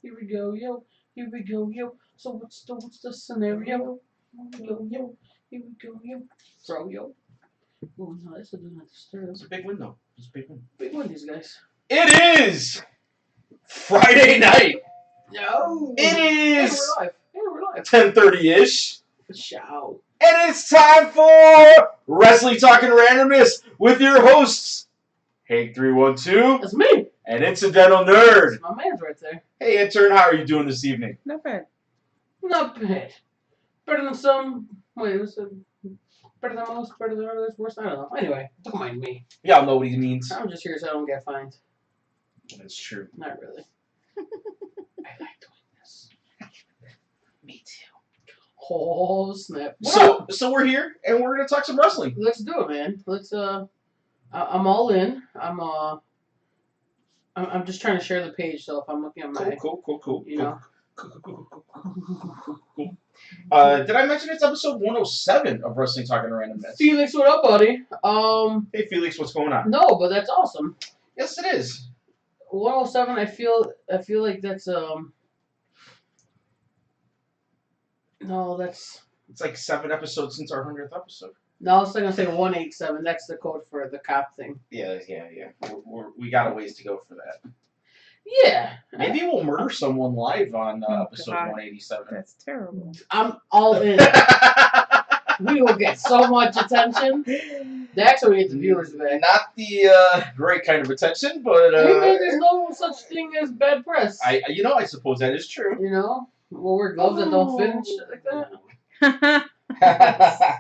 Here we go, yo. Here we go, yo. So what's the scenario? Yo, yo. Here we go, yo. Throw, yo. Oh no, that's a do not disturb. It's a big win, though. It's a big win. Big one, these guys. It is Friday night. No. It Hey, is we're live. Hey, we're live. 10:30-ish. Shout. And it's time for Wrestling Talking Randomness with your hosts, Hank312 That's me. and Incidental Nerd. My man's right there. Hey, intern, how are you doing this evening? Not bad. Not bad. Better than some. Wait, what's it? Better than most, better than others, worse. I don't know. Anyway, don't mind me. Y'all know what he means. I'm just here so I don't get fined. That's true. Not really. I like doing this. Me too. Oh snap! What So we're here and we're gonna talk some wrestling. Let's do it, man. Let's. I'm all in. I'm just trying to share the page, so if I'm looking at my, Cool. you know. Cool. Did I mention it's episode 107 of Wrestling Talking Randomness? Felix, what up, buddy? Hey Felix, what's going on? No, but that's awesome. Yes, it is. 107. I feel like that's No, that's. It's like 7 episodes since our 100th episode. No, I was gonna say 187. That's the code for the cop thing. Yeah. We got a ways to go for that. Yeah. Maybe we'll murder someone live on episode God. 187. That's terrible. I'm all in. We will get so much attention. Actually, we get the viewers back. Not the great kind of attention, but Hey man, there's no such thing as bad press. I suppose that is true. You know, we'll wear gloves that don't fit and shit like that.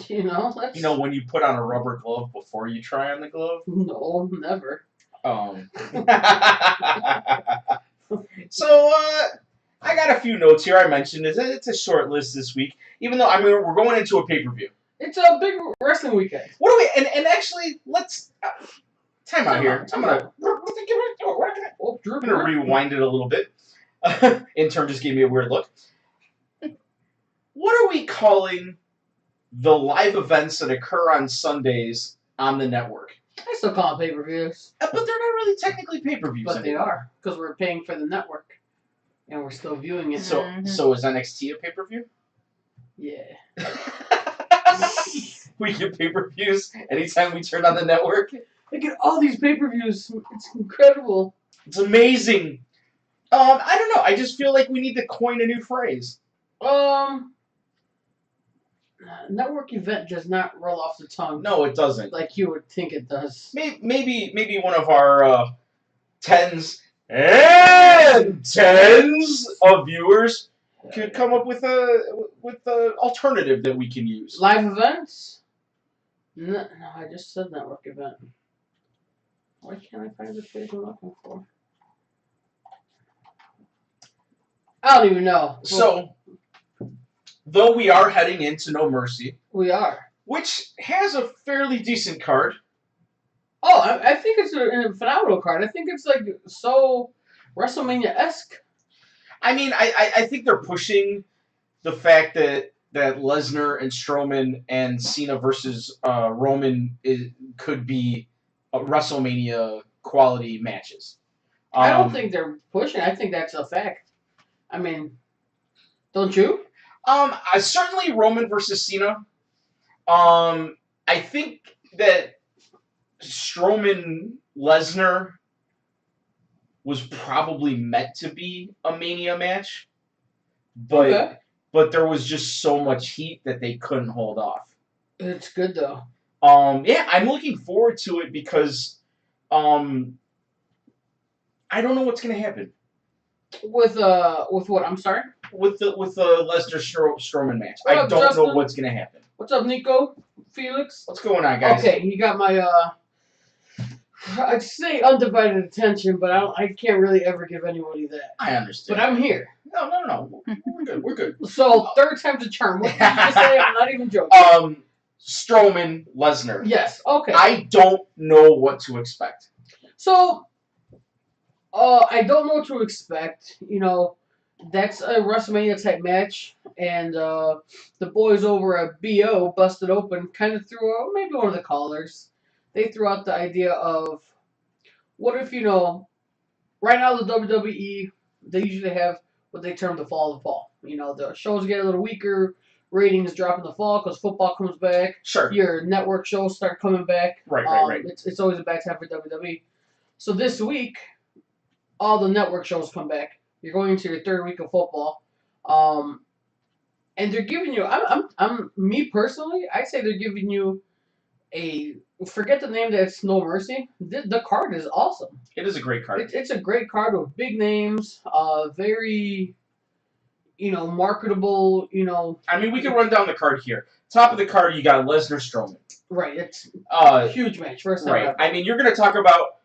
You know, that's. You know, when you put on a rubber glove before you try on the glove. No, never. So I got a few notes here. I mentioned it. It's a short list this week, even though we're going into a pay-per-view. It's a big wrestling weekend. What do we? And actually, let's time out here. I'm gonna rewind it a little bit. Intern just gave me a weird look. What are we calling the live events that occur on Sundays on the network? I still call them pay-per-views. But they're not really technically pay-per-views But they anymore. are, because we're paying for the network. And we're still viewing it. So is NXT a pay-per-view? Yeah. We get pay-per-views anytime we turn on the network. I get all these pay-per-views. It's incredible. It's amazing. I don't know. I just feel like we need to coin a new phrase. Network event does not roll off the tongue. No, it doesn't. Like you would think it does. Maybe one of our tens and tens of viewers could come up with a alternative that we can use. Live events? No, I just said network event. Why can't I find the page I'm looking for? I don't even know. So, though we are heading into No Mercy, We are. which has a fairly decent card. Oh, I think it's a phenomenal card. I think it's like so WrestleMania-esque. I mean, I think they're pushing the fact that Lesnar and Strowman and Cena versus Roman could be WrestleMania quality matches. I don't think they're pushing. I think that's a fact. I mean, don't you? Certainly Roman versus Cena. I think that Strowman Lesnar was probably meant to be a Mania match, but there was just so much heat that they couldn't hold off. It's good though. Yeah, I'm looking forward to it because I don't know what's gonna happen With what? I'm sorry. with the Lesnar Strowman match. What I up, don't know Justin? what's gonna happen. What's up, Nico? Felix? What's going on, guys? Okay, you got my I'd say undivided attention, but I can't really ever give anybody that. I understand. But I'm here. No. We're good. So third time's a charm. What did you just say? I'm not even joking. Strowman Lesnar. Yes. Okay. I don't know what to expect. So, I don't know what to expect. You know, that's a WrestleMania type match, and the boys over at BO Busted Open kind of threw out, maybe one of the callers. They threw out the idea of, what if, right now the WWE, they usually have what they term the fall of the fall. You know, the shows get a little weaker, ratings drop in the fall because football comes back. Sure. Your network shows start coming back. Right. It's always a bad time for WWE. So this week, all the network shows come back. You're going into your third week of football, and they're giving you. I'm me personally. I say they're giving you a forget the name that's No Mercy. The card is awesome. It is a great card. It's a great card with big names. Very marketable. I mean, we can run down the card here. Top of the card, you got Lesnar Strowman. Right. It's a huge match. First time. Right. Ever. I mean, you're going to talk about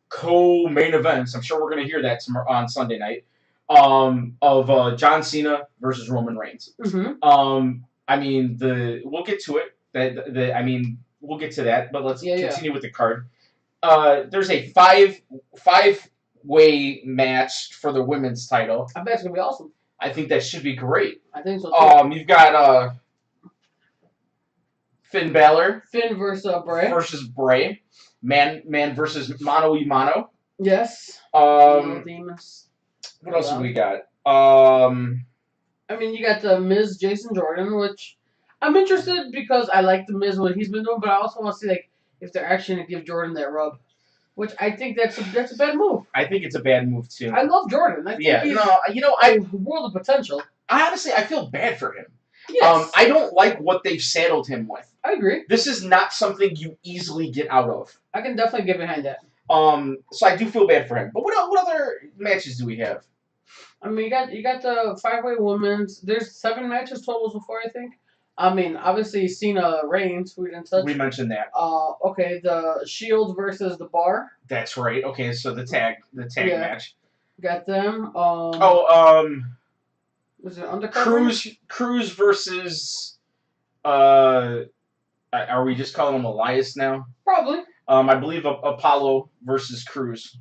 co-main events. I'm sure we're going to hear that tomorrow, on Sunday night. Of John Cena versus Roman Reigns. Mm-hmm. I mean, we'll get to it. I mean, we'll get to that. But let's continue with the card. There's a five-way match for the women's title. I bet it's gonna be awesome. I think that should be great. I think so too. You've got Finn Balor. Finn versus Bray. Versus Bray. Man versus mano y mano. Yes. Demons. What else have we got? I mean, you got the Miz, Jason Jordan, which I'm interested because I like the Miz what he's been doing, but I also want to see like if they're actually gonna give Jordan that rub, which I think that's a bad move. I think it's a bad move too. I love Jordan. I think he's I world of potential. I feel bad for him. Yes. I don't like what they've saddled him with. I agree. This is not something you easily get out of. I can definitely get behind that. So I do feel bad for him. But what other matches do we have? I mean, you got the 5-way women's. There's 7 matches total so far, I think. I mean, obviously Cena Reigns. We didn't touch. We mentioned that. Okay, the Shield versus the Bar. That's right. Okay, so the tag match. Got them. Was it undercover? Cruz versus. Are we just calling him Elias now? Probably. I believe Apollo versus Cruz.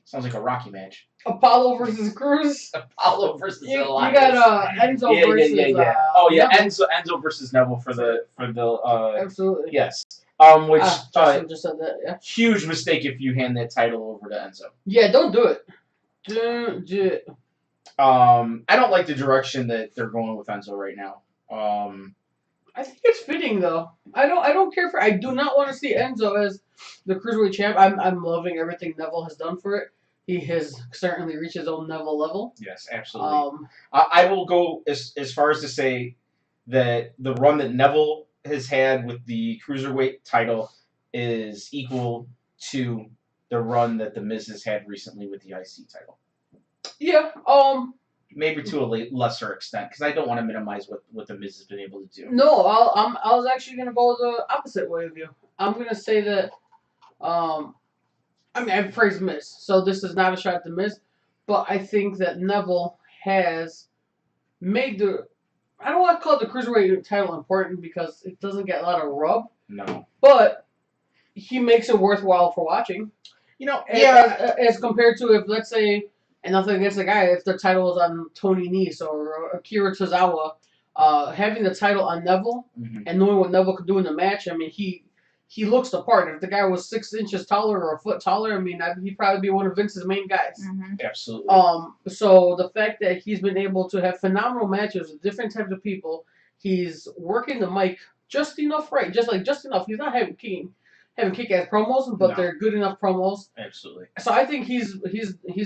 Sounds like a Rocky match. Apollo versus Cruz. Apollo versus Elias. You got Enzo versus. Enzo versus Neville for the. Absolutely. Yes. Justin just said that. Yeah. Huge mistake if you hand that title over to Enzo. Yeah, don't do it. Don't do it. I don't like the direction that they're going with Enzo right now. I think it's fitting though. I don't care for. I do not want to see Enzo as the cruiserweight champ. I'm loving everything Neville has done for it. He has certainly reached his own Neville level. Yes, absolutely. I will go as far as to say that the run that Neville has had with the cruiserweight title is equal to the run that the Miz has had recently with the IC title. Yeah. Maybe to a lesser extent, because I don't want to minimize what the Miz has been able to do. No, I was actually gonna go the opposite way of you. I'm gonna say that. I mean, I've praised Miz, so this is not a shot at the Miz, but I think that Neville has made the. I don't want to call it the cruiserweight title important because it doesn't get a lot of rub. No. But he makes it worthwhile for watching. As compared to if, let's say, and nothing against the guy, if the title is on Tony Nese or Akira Tozawa, having the title on Neville and knowing what Neville could do in the match, I mean, he looks the part. If the guy was 6 inches taller or a foot taller, I mean, he'd probably be one of Vince's main guys. Absolutely. So the fact that he's been able to have phenomenal matches with different types of people, he's working the mic just enough right, just enough. He's not having kick-ass promos, but they're good enough promos. Absolutely. So I think he's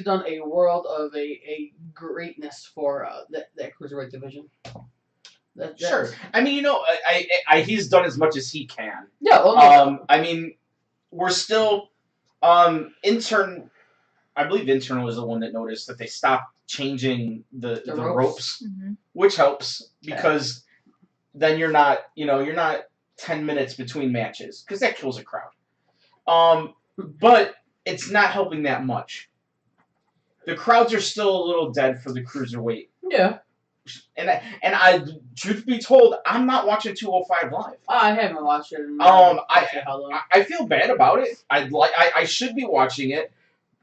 done a world of a greatness for that cruiserweight division. Sure. I mean, he's done as much as he can. Yeah. I mean, we're still intern. I believe intern was the one that noticed that they stopped changing the ropes, which helps because then you're not 10 minutes between matches because that kills a crowd. But it's not helping that much. The crowds are still a little dead for the cruiserweight. Yeah. And I, truth be told, I'm not watching 205 Live. I haven't watched it. I feel bad about it. I should be watching it.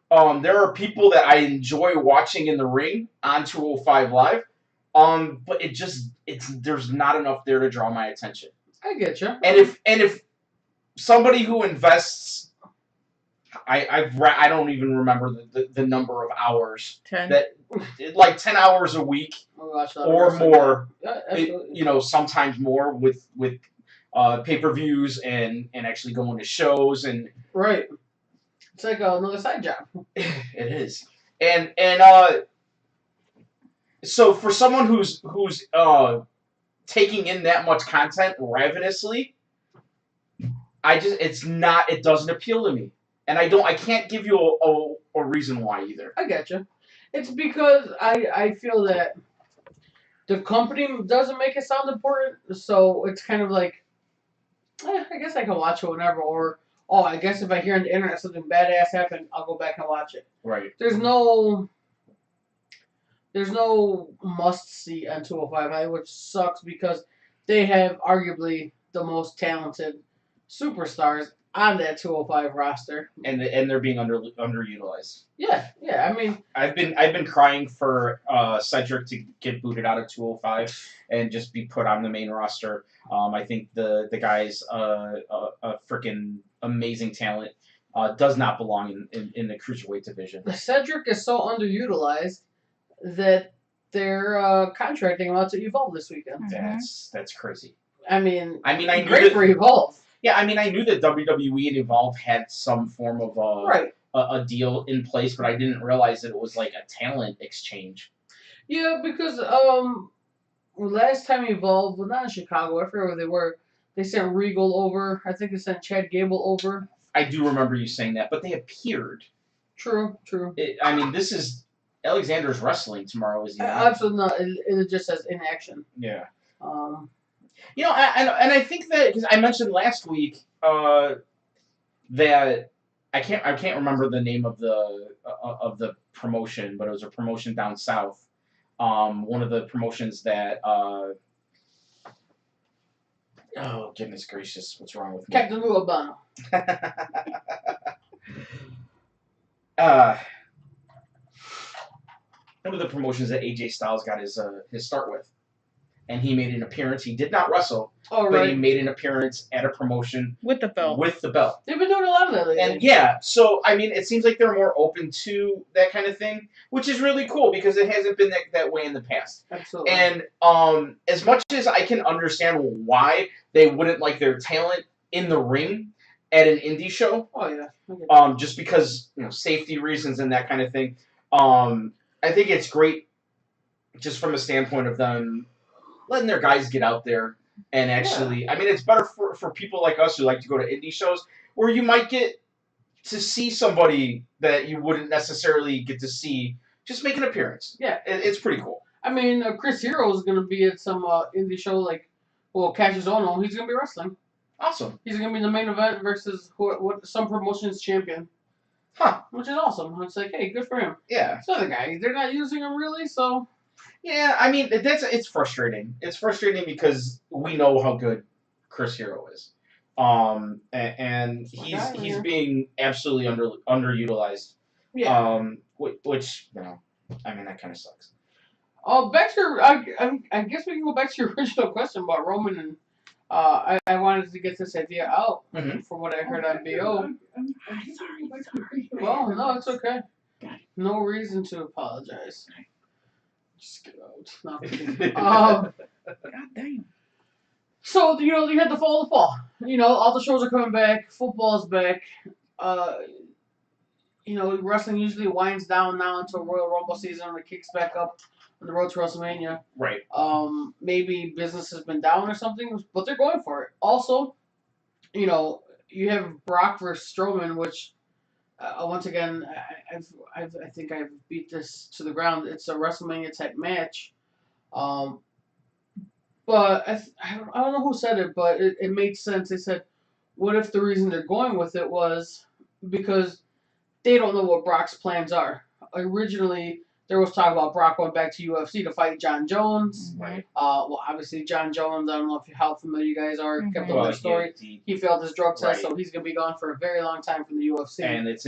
There are people that I enjoy watching in the ring on 205 Live. But there's not enough there to draw my attention. I get you. And if somebody who invests I don't even remember the number of hours 10. that like 10 hours a week We watch a lot of or wrestling. more. Yeah, absolutely. You know, sometimes more with pay-per-views and actually going to shows and Right. It's like another side job. it is. And so for someone who's taking in that much content ravenously, it doesn't appeal to me. And I can't give you a reason why either. I get you. It's because I feel that the company doesn't make it sound important, so it's kind of like, I guess I can watch it whenever, or oh, I guess if I hear on the internet something badass happened, I'll go back and watch it. Right. There's no must see on 205 High, which sucks because they have arguably the most talented superstars on that 205 roster. And they're being underutilized. Yeah. I mean, I've been crying for Cedric to get booted out of 205 and just be put on the main roster. I think the guy's a freaking amazing talent. Does not belong in the cruiserweight division. Cedric is so underutilized that they're contracting him out to Evolve this weekend. That's crazy. I mean, I knew great for Evolve. Yeah, I mean, I knew that WWE and Evolve had some form of Right. a deal in place, but I didn't realize that it was like a talent exchange. Yeah, because last time Evolve, well, not in Chicago, I forget where they were. They sent Regal over. I think they sent Chad Gable over. I do remember you saying that, but they appeared. True. I mean, this is Alexander's wrestling tomorrow, is he not? Absolutely not. It just says in action. Yeah. You know, and I think that because I mentioned last week that I can't remember the name of the promotion, but it was a promotion down south. One of the promotions that oh goodness gracious, what's wrong with me? Captain Lou Albano. One of the promotions that AJ Styles got his start with. And he made an appearance. He did not wrestle, but he made an appearance at a promotion with the belt. They've been doing a lot of that lately. And yeah, so I mean, it seems like they're more open to that kind of thing, which is really cool because it hasn't been that way in the past. Absolutely. And as much as I can understand why they wouldn't like their talent in the ring at an indie show, oh yeah, just because safety reasons and that kind of thing, I think it's great, just from a standpoint of them letting their guys get out there and actually, yeah. I mean, it's better for people like us who like to go to indie shows where you might get to see somebody that you wouldn't necessarily get to see just make an appearance. Yeah. It's pretty cool. I mean, Chris Hero is going to be at some indie show Cassius Ohno. He's going to be wrestling. Awesome. He's going to be in the main event versus some promotion's champion. Huh. Which is awesome. It's like, hey, good for him. Yeah. So the guy, they're not using him really, so... Yeah, I mean, it's frustrating. It's frustrating because we know how good Chris Hero is. And he's being absolutely underutilized. Yeah. Which, I mean, that kind of sucks. Back to I guess we can go back to your original question about Roman and I wanted to get this idea out from what I heard on BO. I'm sorry. Well, no, it's okay. No reason to apologize. Just get out. No. God damn. So, you had the fall. All the shows are coming back. Football's back. Wrestling usually winds down now until Royal Rumble season when it kicks back up on the road to WrestleMania. Right. Maybe business has been down or something, but they're going for it. Also, you have Brock versus Strowman, which... once again, I think I've beat this to the ground. It's a WrestleMania type match, but I don't know who said it, but it made sense. They said, what if the reason they're going with it was because they don't know what Brock's plans are? Originally, there was talk about Brock going back to UFC to fight John Jones. Right. Well, obviously John Jones, I don't know how familiar you guys are, kept up the story. He failed his drug test, so he's going to be gone for a very long time from the UFC. And it's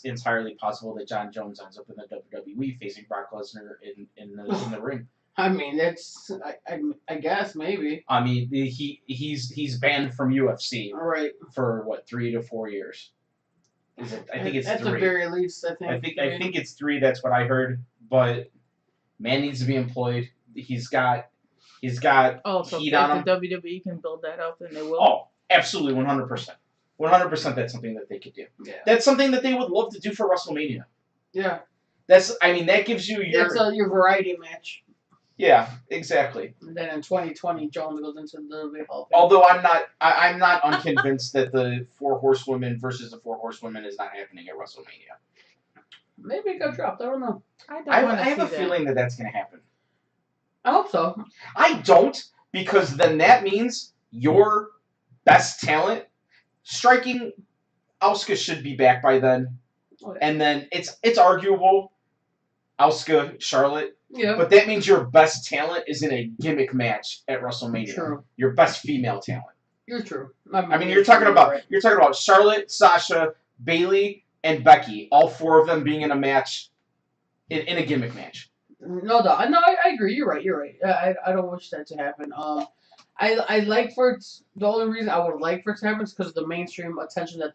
entirely possible that John Jones ends up in the WWE facing Brock Lesnar in the ring. I mean, I guess maybe. I mean, he's banned from UFC. Right. For 3 to 4 years. Is it? I think it's at 3. the very least. I think. I think it's 3. That's what I heard. But man needs to be employed. He's got Oh, so heat if on him. the WWE can build that up, then they will. Oh, absolutely, 100%. 100%. That's something that they could do. Yeah. That's something that they would love to do for WrestleMania. Yeah. That gives you your. That's your variety match. Yeah, exactly. And then in 2020, Jones goes into the WWE Hall of Fame. Although I'm not unconvinced that the 4 Horsewomen versus the 4 Horsewomen is not happening at WrestleMania. Maybe it got dropped. I don't know. I have a feeling that that's going to happen. I hope so. I don't, because then that means your best talent, striking, Asuka should be back by then, and then it's arguable, Asuka, Charlotte. Yeah. But that means your best talent is in a gimmick match at WrestleMania. True. Your best female talent. You're true. I mean, you're talking about Charlotte, Sasha, Bayley, and Becky. All 4 of them being in a match, in a gimmick match. No doubt. No, I agree. You're right. I don't wish that to happen. I like for it. The only reason I would like for it to happen is because of the mainstream attention that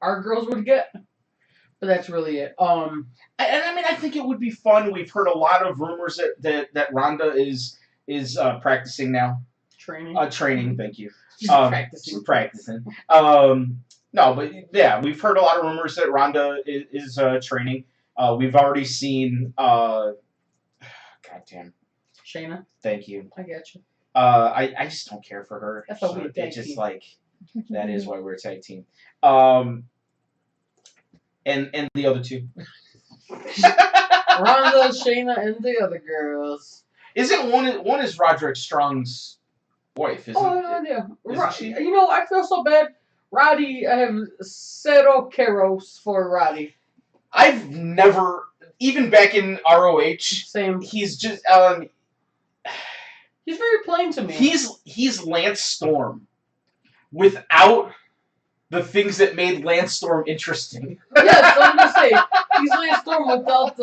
our girls would get. But that's really it. And I mean, I think it would be fun. We've heard a lot of rumors that Ronda is practicing now. Training. Thank you. She's practicing. She's practicing. No, but yeah, we've heard a lot of rumors that Ronda is training. We've already seen. Goddamn. Shayna. Thank you. I get you. I just don't care for her. That's what we tag just team. like that is why we're a tag team. And the other 2. Ronda, Shayna, and the other girls. Isn't one is Roderick Strong's wife? Isn't yeah. Isn't she? You know, I feel so bad. Roddy, I have cero caros for Roddy. I've never, even back in ROH, Same. he's just He's very plain to me. he's Lance Storm without the things that made Lance Storm interesting. Yes, I was gonna say he's Lance Storm without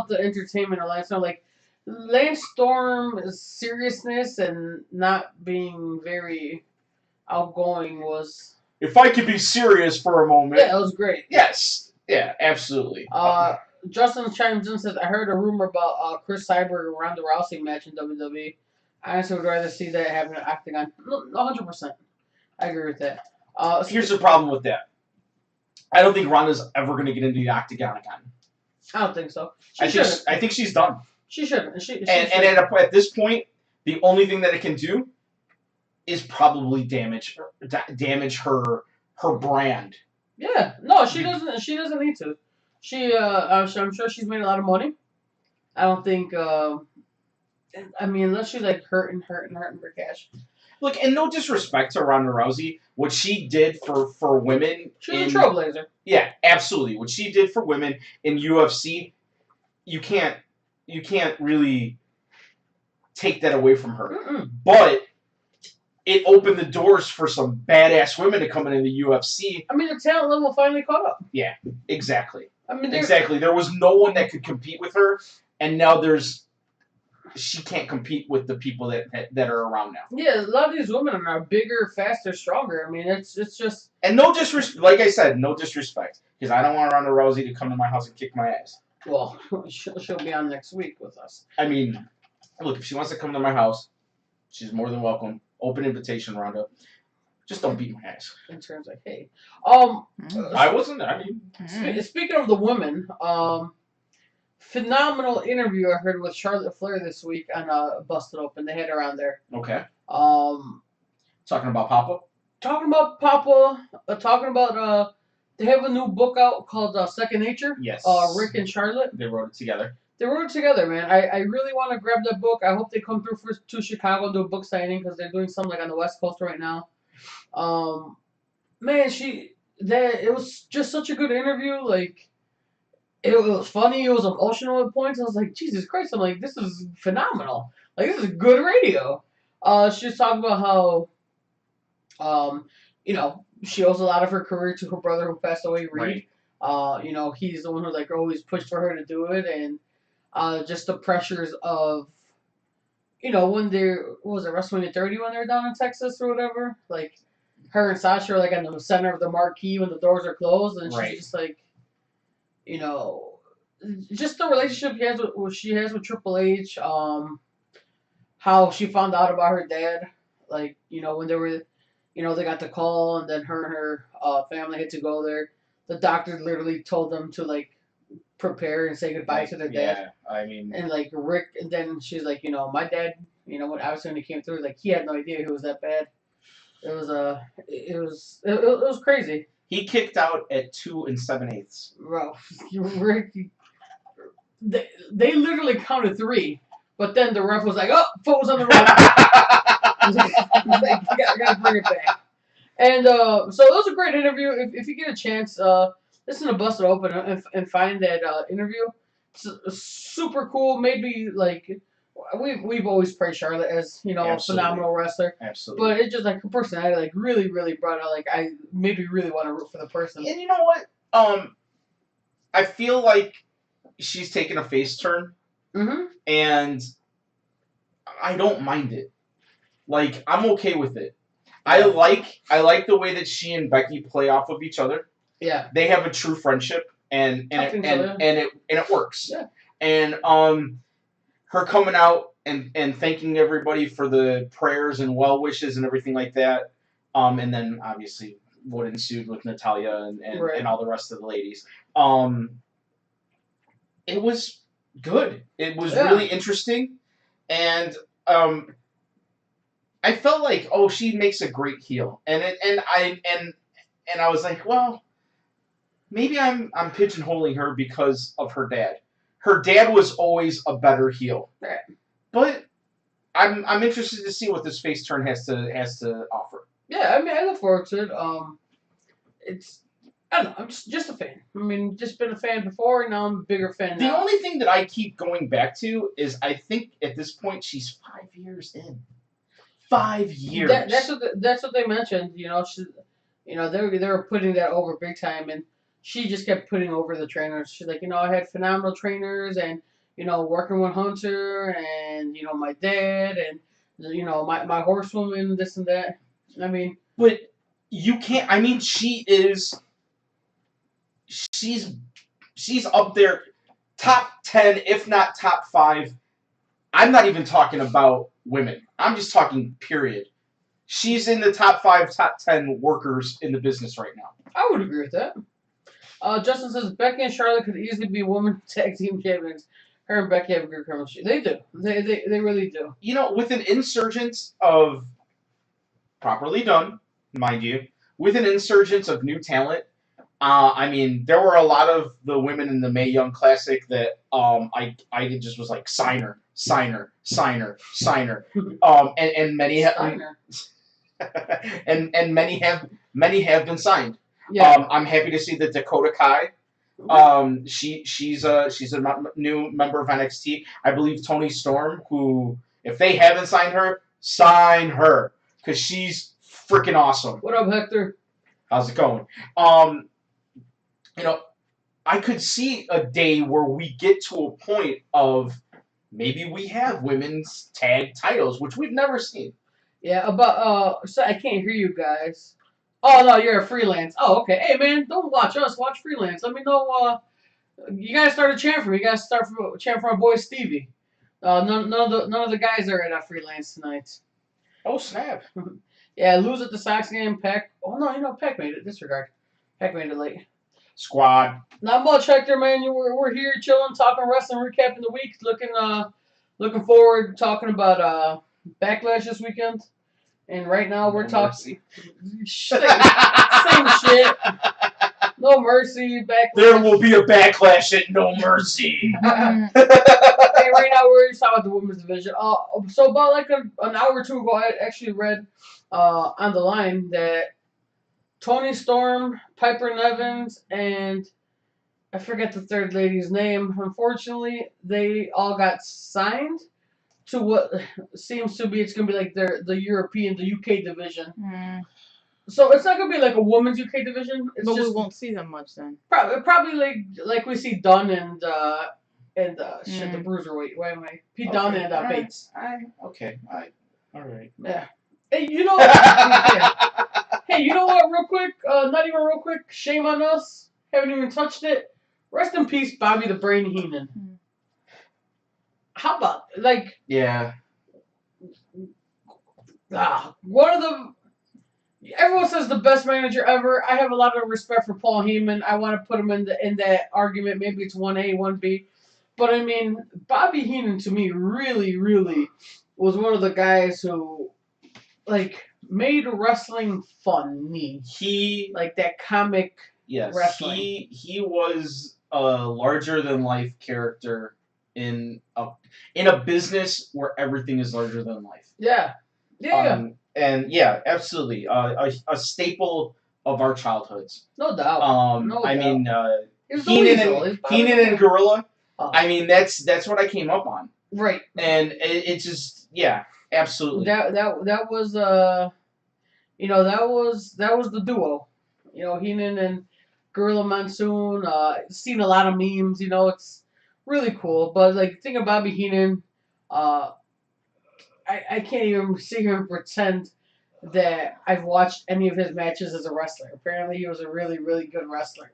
the entertainment of Lance Storm. Like Lance Storm's seriousness and not being very outgoing was. If I could be serious for a moment. Yeah, it was great. Yes. Yeah, absolutely. Justin chimes in and says, I heard a rumor about Chris Cyber and Ronda Rousey match in WWE. I honestly would rather see that happen in Octagon. 100%. I agree with that. Here's the problem with that. I don't think Ronda's ever going to get into the Octagon again. I don't think so. I think she's done. She shouldn't. And at this point, the only thing that it can do is probably damage her brand. Yeah. No, she doesn't. She doesn't need to. I'm sure she's made a lot of money. I don't think. I mean, unless she's like hurting for cash. Look, and no disrespect to Ronda Rousey, what she did for women. She's a trailblazer. Yeah, absolutely. What she did for women in UFC, you can't really take that away from her. Mm-mm. But it opened the doors for some badass women to come into the UFC. I mean, the talent level finally caught up. Yeah, exactly. I mean, exactly. There was no one that could compete with her, and now she can't compete with the people that are around now. Yeah, a lot of these women are bigger, faster, stronger. I mean, it's just. And no disrespect, like I said, no disrespect, because I don't want Ronda Rousey to come to my house and kick my ass. Well, she'll be on next week with us. I mean, look, if she wants to come to my house, she's more than welcome. Open invitation, Ronda. Just don't beat my ass. In terms like, hey, I wasn't. I mean, speaking of the women, phenomenal interview I heard with Charlotte Flair this week on Busted Open. They had her on there. Okay. Talking about Papa. Talking about they have a new book out called Second Nature. Yes. Rick and Charlotte. They wrote it together. They wrote it together, man. I really want to grab that book. I hope they come through to Chicago and do a book signing because they're doing something like on the West Coast right now. Man, it was just such a good interview. Like, it was funny. It was emotional at points. I was like, Jesus Christ. I'm like, this is phenomenal. Like, this is good radio. She was talking about how, she owes a lot of her career to her brother who passed away, Reed. Right. He's the one who, like, always pushed for her to do it. And just the pressures of, when WrestleMania 30 when they're down in Texas or whatever. Like, her and Sasha are like in the center of the marquee when the doors are closed, and Right. she's just like, you know, just the relationship she has with Triple H. How she found out about her dad, like when they were, they got the call, and then her and her family had to go there. The doctor literally told them to like prepare and say goodbye to their dad. Yeah, I mean, and like Rick, and then she's like, my dad, when obviously when he came through, like he had no idea he was that bad. It was it was crazy. he kicked out at 2 7/8. Bro, Rick, they literally counted 3, but then the ref was like, "Oh, foot was on the rope." Like, you gotta bring it back. And so it was a great interview. If you get a chance, listen to Busted Open and find that interview. It's super cool. Maybe like we've always praised Charlotte as a phenomenal wrestler. Absolutely. But it's just like her personality, like really brought out. Like I maybe really want to root for the person. And you know what? I feel like she's taken a face turn, and I don't mind it. Like I'm okay with it. I like the way that she and Becky play off of each other. Yeah. They have a true friendship, and it works. Yeah. And her coming out and thanking everybody for the prayers and well wishes and everything like that. And then obviously what ensued with Natalya and all the rest of the ladies. It was good. It was really interesting, and I felt like, she makes a great heel, and I was like, well, maybe I'm pigeonholing her because of her dad. Her dad was always a better heel, right. But I'm interested to see what this face turn has to offer. Yeah, I mean, I look forward to it. It's I don't know. I'm just a fan. I mean, just been a fan before, and now I'm a bigger fan. The only thing that I keep going back to is I think at this point she's 5 years in. 5 years. That's what they mentioned. They were putting that over big time, and she just kept putting over the trainers. She's like, I had phenomenal trainers, and working with Hunter, and my dad, and my horsewoman, this and that. I mean, but you can't. I mean, she's up there, top 10, if not top 5. I'm not even talking about women. I'm just talking period. She's in the top 5, top 10 workers in the business right now. I would agree with that. Justin says Becky and Charlotte could easily be women tag team champions. Her and Becky have a good chemistry. They do. They really do. With an insurgence of properly done, mind you, with an insurgence of new talent. I mean, there were a lot of the women in the Mae Young Classic that I just was like signer. And many have and many have been signed. Yeah. I'm happy to see that Dakota Kai. She's a new member of NXT. I believe Toni Storm, who if they haven't signed her, sign her because she's freaking awesome. What up, Hector? How's it going? I could see a day where we get to a point of maybe we have women's tag titles, which we've never seen. Yeah, so I can't hear you guys. Oh no, you're a freelance. Oh, okay. Hey man, don't watch us. Watch freelance. Let me know. You guys started cheering for me. You guys start cheering for our boy Stevie. None of the guys are at freelance tonight. Oh snap! Yeah, lose at the Sox game. Peck. Oh no, Peck made it. Disregard. Peck made it late. Squad. Not much, Hector, man. We're here chilling, talking wrestling, recapping the week, looking forward, talking about Backlash this weekend. And right now we're talking same shit. No Mercy, Backlash. There will be a Backlash at No Mercy. Hey, right now we're just talking about the women's division. So about like an hour or two ago, I actually read on the line that Toni Storm, Piper Nevins, and I forget the third lady's name. Unfortunately, they all got signed to what seems to be it's gonna be like the European, the UK division. So it's not gonna be like a women's UK division. It's but just, we won't see them much then. Probably like we see Dunn and the Bruiserweight. Why am I? Pete Dunne and Bates. Okay. All right. Yeah. Hey, yeah. Hey, you know what? Real quick, not even real quick. Shame on us. Haven't even touched it. Rest in peace, Bobby the Brain Heenan. How about Yeah. one of the. Everyone says the best manager ever. I have a lot of respect for Paul Heyman. I want to put him in that argument. Maybe it's 1A, 1B. But I mean, Bobby Heenan to me really, really was one of the guys who, made wrestling fun. Like that comic. Yes, wrestling. he was a larger than life character in a business where everything is larger than life. Yeah. And yeah, absolutely, a staple of our childhoods. No doubt. I mean, Heenan and Gorilla. I mean, that's what I came up on. Right. And it just, yeah, absolutely. That was that was the duo. Heenan and Gorilla Monsoon. Seen a lot of memes. It's really cool. But think of Bobby Heenan. I can't even sit here and pretend that I've watched any of his matches as a wrestler. Apparently, he was a really, really good wrestler.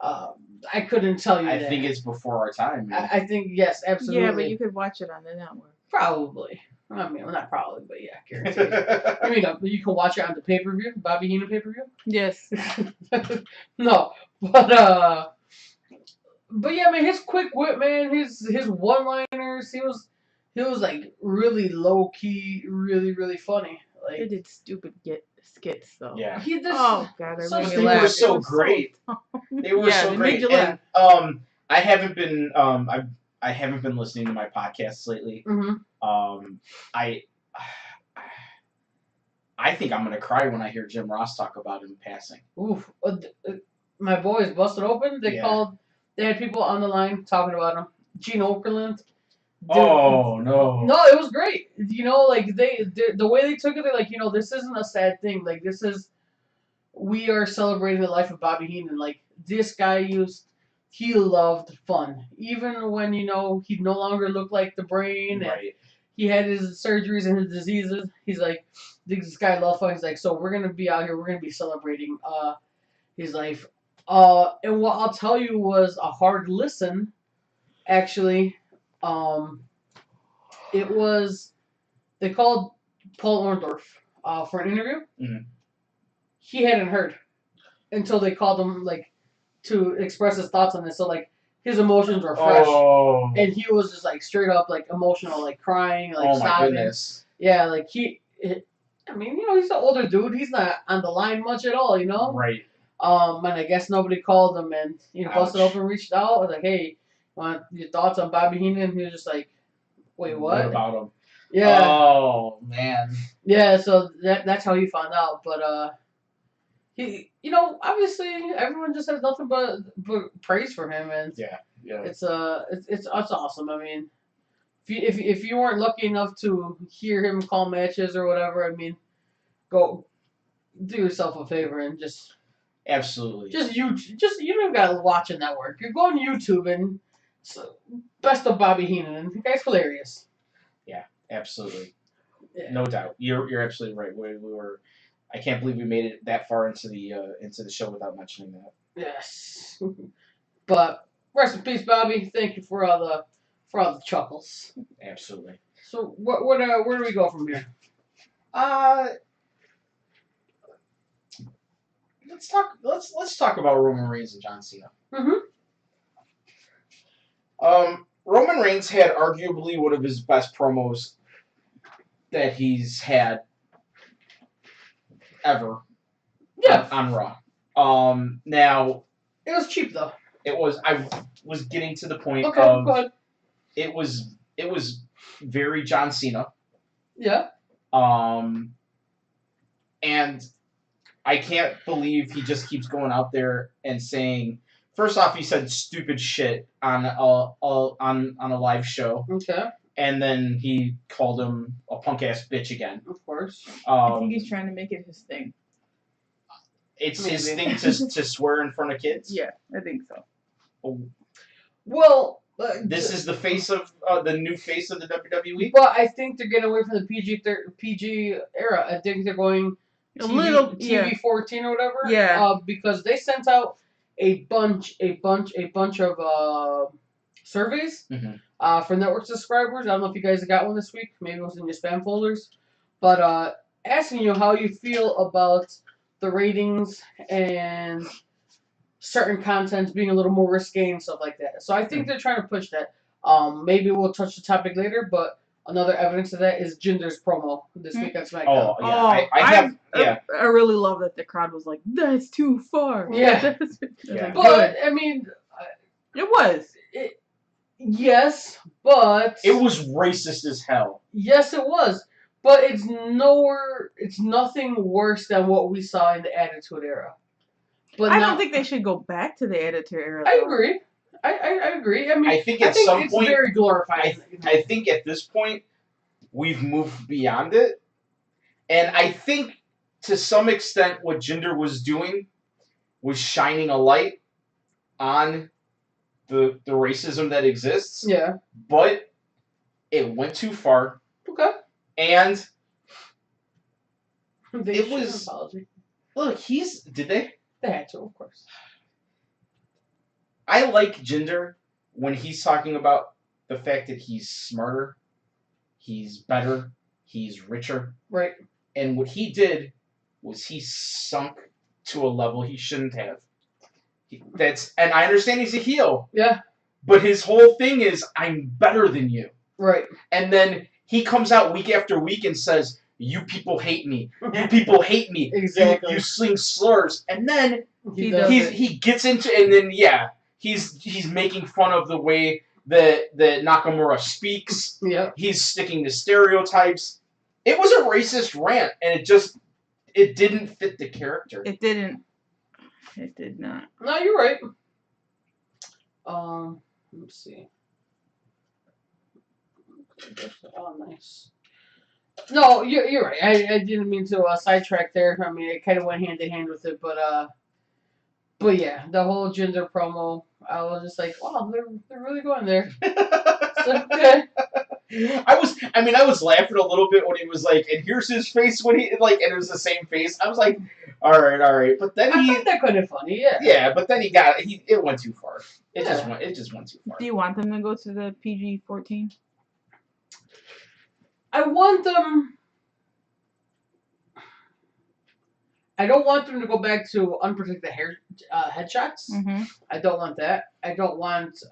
I couldn't tell you that. I think it's before our time. Man. I think, yes, absolutely. Yeah, but you could watch it on the network. Probably. I mean, well, not probably, but yeah, guaranteed. I mean, you can watch it on the pay-per-view, Bobby Heenan pay-per-view? Yes. No, but yeah, man, his quick wit, man, his one-liners, he was really low-key, really, really funny. They did stupid skits though. Yeah. He did. Oh god, they made me They laugh. were so great. They were so they great. Made you laugh. And I haven't been I haven't been listening to my podcasts lately. Mm-hmm. I think I'm gonna cry when I hear Jim Ross talk about him passing. Oof. My boys busted open. They had people on the line talking about him. Gene Okerlund. Oh no! No, it was great. The way they took it, they're like, this isn't a sad thing. We are celebrating the life of Bobby Heenan. This guy he loved fun, even when he no longer looked like the Brain. Right. And he had his surgeries and his diseases. He's like, this guy loved fun. He's like, so we're gonna be out here. We're gonna be celebrating his life. And what I'll tell you was a hard listen, actually. It was, they called Paul Orndorff for an interview. Mm-hmm. He hadn't heard until they called him to express his thoughts on this. So his emotions were fresh, and he was just straight up emotional, crying, oh my sobbing. Goodness. Yeah, I mean, he's an older dude. He's not on the line much at all, Right. And I guess nobody called him, and Busted Open reached out, was like, hey, want your thoughts on Bobby Heenan? And he was just like, wait, what? What about him? Yeah. Oh man. Yeah, so that's how he found out. But he, obviously everyone just has nothing but praise for him, and yeah. It's awesome. I mean, if you weren't lucky enough to hear him call matches or whatever, I mean, go do yourself a favor and just. Absolutely. You don't gotta watch a network. You go on YouTube and best of Bobby Heenan. The guy's hilarious. Yeah, absolutely. Yeah. No doubt. You're absolutely right. We were. I can't believe we made it that far into the show without mentioning that. Yes. But rest in peace, Bobby. Thank you for all the chuckles. Absolutely. So where do we go from here? Let's talk about Roman Reigns and John Cena. Mm-hmm. Roman Reigns had arguably one of his best promos that he's had ever. Yeah. On Raw. Now it was cheap though. It was. I was getting to the point of. Go ahead. It was very John Cena. Yeah. And I can't believe he just keeps going out there and saying. First off, he said stupid shit on a live show. Okay. And then he called him a punk ass bitch again. Of course. I think he's trying to make it his thing. It's his thing to swear in front of kids. Yeah, I think so. Well, this is the face of the new face of the WWE. But I think they're getting away from the PG era. I think they're going A little, TV 14 or whatever. Yeah. Because they sent out a bunch of surveys for network subscribers. I don't know if you guys got one this week. Maybe it was in your spam folders. But asking you how you feel about the ratings and certain content being a little more risque and stuff like that. So I think they're trying to push that. Maybe we'll touch the topic later, but another evidence of that is Jinder's promo this week on SmackDown. Oh yeah, I have. Yeah, I really love that the crowd was like, "That's too far." Yeah. Yeah. Like, But I mean, it was. yes, but it was racist as hell. yes, it was. But it's nowhere. It's nothing worse than what we saw in the Attitude Era. But I now- don't think they should go back to the Attitude Era. I though. agree. I agree. I mean, I think at some it's point, very glorified. I think at this point, we've moved beyond it, and I think to some extent, what Jinder was doing was shining a light on the racism that exists. Yeah. But it went too far, Okay. and They It should was- apology. look, did they? They had to, of course. I like Jinder when he's talking about the fact that he's smarter, he's better, he's richer. Right. And what he did was he sunk to a level he shouldn't have. And I understand he's a heel, Yeah. but his whole thing is, I'm better than you. Right. And then he comes out week after week and says, you people hate me. You people hate me. Exactly. You sling slurs. And then He does does. it. he gets into, and then he's making fun of the way that Nakamura speaks. Yeah. He's sticking to stereotypes. It was a racist rant, and it didn't fit the character. It didn't. It did not. No, you're right. Let's see. Oh, nice. No, you're right. I didn't mean to sidetrack there. I mean, it kind of went hand in hand with it, but yeah, the whole Jinder promo, I was just like, wow, they're really going there. So, okay. I was laughing a little bit when he was like, and here's his face when he and it was the same face. I was like, all right, but then I find that kind of funny, yeah. yeah, but then it went too far. It just went too far. Do you want them to go to the PG-14? I want them. I don't want them to go back to unprotected headshots. Mm-hmm. I don't want that. I don't want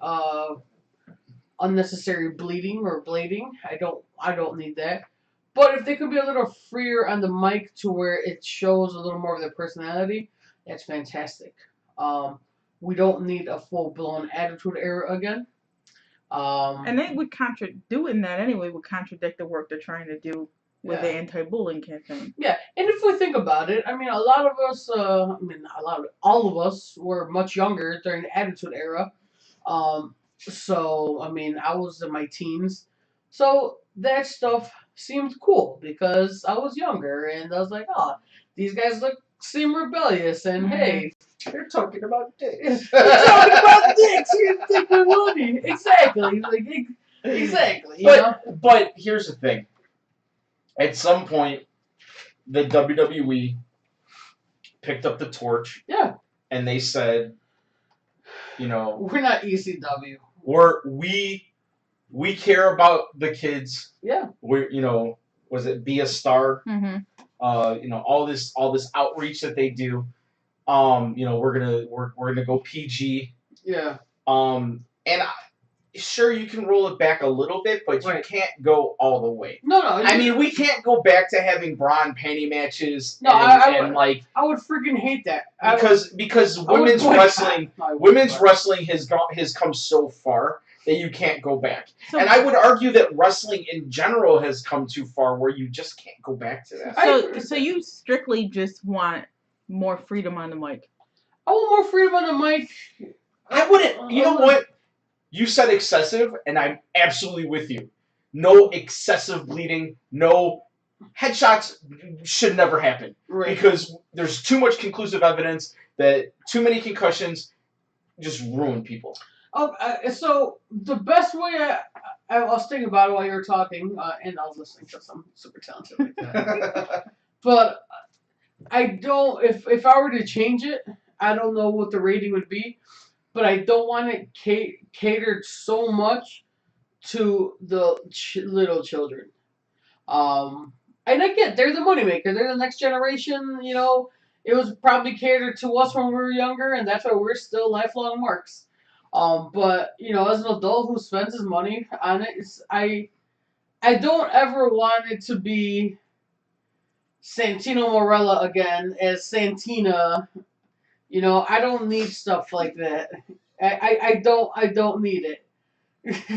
unnecessary bleeding or blading. I don't need that. But if they could be a little freer on the mic to where it shows a little more of their personality, that's fantastic. We don't need a full-blown Attitude Era again. And they would doing that anyway would contradict the work they're trying to do with the Yeah. anti-bullying campaign. Yeah, and if we think about it, I mean, a lot of us, all of us were much younger during the Attitude Era. So, I mean, I was in my teens. So, that stuff seemed cool because I was younger and I was like, oh, these guys seem rebellious and hey, You're talking about dicks. we're talking about dicks, you think we're money. Exactly. Like, exactly. You know? But here's the thing. At some point, the WWE picked up the torch. Yeah. And they said, We're not ECW. we care about the kids. Yeah. We're was it Be a Star? Mm-hmm. All this outreach that they do. We're gonna go PG. Yeah. Sure, you can roll it back a little bit, but you Right. can't go all the way. No. I mean, we can't go back to having bra and panty matches. No, and I would freaking hate that. because I would women's boycott. wrestling No, I wouldn't, women's but- wrestling has come so far that you can't go back. So, And I would argue that wrestling in general has come too far where you just can't go back to that. I agree with so you strictly just want more freedom on the mic. I want more freedom on the mic. I wouldn't. You know what? You said excessive, and I'm absolutely with you. No excessive bleeding. No headshots should never happen Right. because there's too much conclusive evidence that too many concussions just ruin people. Oh, so the best way I was thinking about it while you were talking, and I was listening because I'm super talented like that. But I don't. If I were to change it, I don't know what the rating would be, but I don't want it catered so much to the little children. And I get they're the moneymaker. They're the next generation. You know, it was probably catered to us when we were younger, and that's why we're still lifelong marks. But you know, as an adult who spends his money on it, I don't ever want it to be Santino Morella again as Santina. You know, I don't need stuff like that. I don't need it.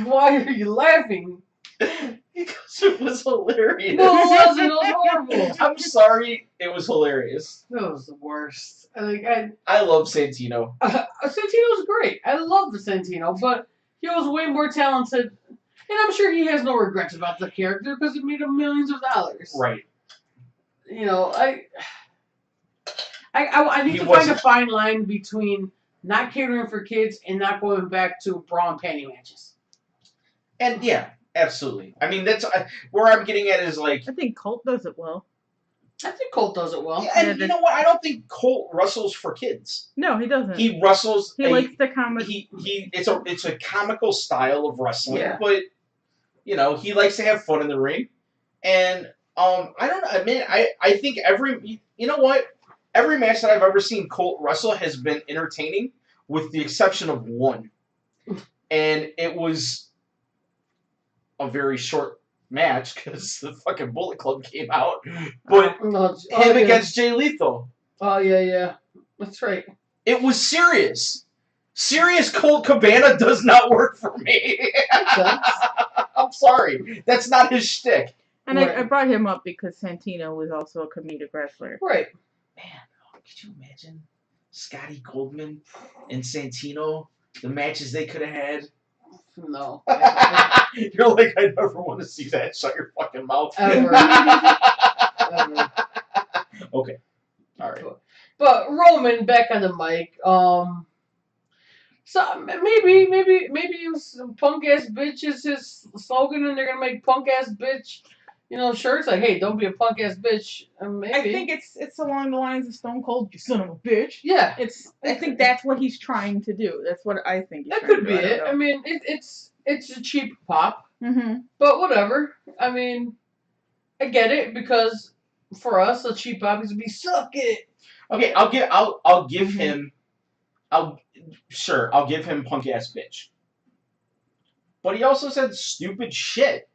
Why are you laughing? Because it was hilarious. No, it wasn't. It was horrible. I'm sorry, it was hilarious. That was the worst. I love Santino. Santino's great. I love the Santino, but he was way more talented, and I'm sure he has no regrets about the character because it made him millions of dollars. Right. You know, I need to find a fine line between not catering for kids and not going back to bra and panty matches. And yeah, absolutely. I mean, that's where I'm getting at is like. I think Colt does it well. I think Colt does it well. Yeah, and you know what? I don't think Colt wrestles for kids. No, he doesn't. He wrestles. He likes the comedy. It's a comical style of wrestling, Yeah. but you know he likes to have fun in the ring, and I don't know. I mean, I think you know what? Every match that I've ever seen Colt wrestle has been entertaining, with the exception of one, and it was a very short match because the fucking Bullet Club came out, but him against Jay Lethal. Oh yeah, that's right. It was serious. Serious Colt Cabana does not work for me. I'm sorry, that's not his shtick. And right. I brought him up because Santino was also a comedic wrestler. Right. Man, could you imagine Scotty Goldman and Santino? The matches they could have had. No. You're like, I never want to see that. Shut your fucking mouth. Ever. Ever. Okay. All right. But Roman back on the mic. So maybe it was punk ass bitch is his slogan, and they're gonna make punk ass bitch, you know, shirts like, hey, don't be a punk ass bitch. Maybe. I think it's along the lines of Stone Cold, you son of a bitch. Yeah. I think that's what he's trying to do. That's what I think. That could be it. I mean, it's a cheap pop, but whatever. I mean, I get it because for us, a cheap pop is to be suck it. Okay, I'll give him. I'll give him punk ass bitch. But he also said stupid shit.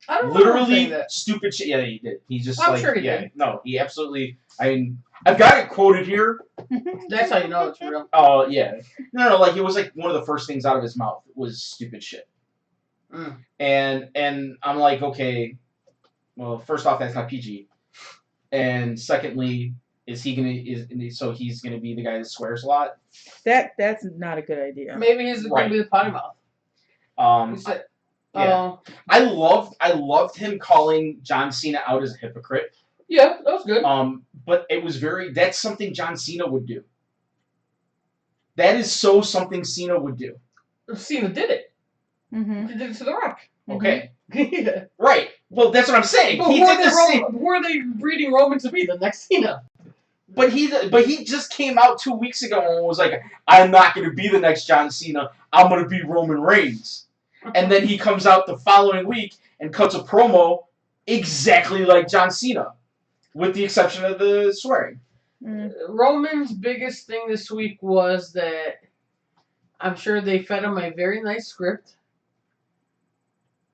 I don't literally know that. stupid shit. Yeah, he did. He just I'm sure he did. No, he absolutely. I mean, I've got it quoted here. That's how you know it's real. Oh yeah, no, like it was like one of the first things out of his mouth was stupid shit. And I'm like, okay, well, first off, that's not PG, and secondly, so he's gonna be the guy that swears a lot. That's not a good idea. Maybe he's gonna be the potty mouth. I loved him calling John Cena out as a hypocrite. Yeah, that was good. But it was that's something John Cena would do. That is something Cena would do. Cena did it. He did it to The Rock. Okay. Yeah. Right. Well, that's what I'm saying. But who are they breeding Roman to be the next Cena? But he just came out 2 weeks ago and was like, I'm not going to be the next John Cena. I'm going to be Roman Reigns. And then he comes out the following week and cuts a promo exactly like John Cena, with the exception of the swearing. Roman's biggest thing this week was that I'm sure they fed him a very nice script,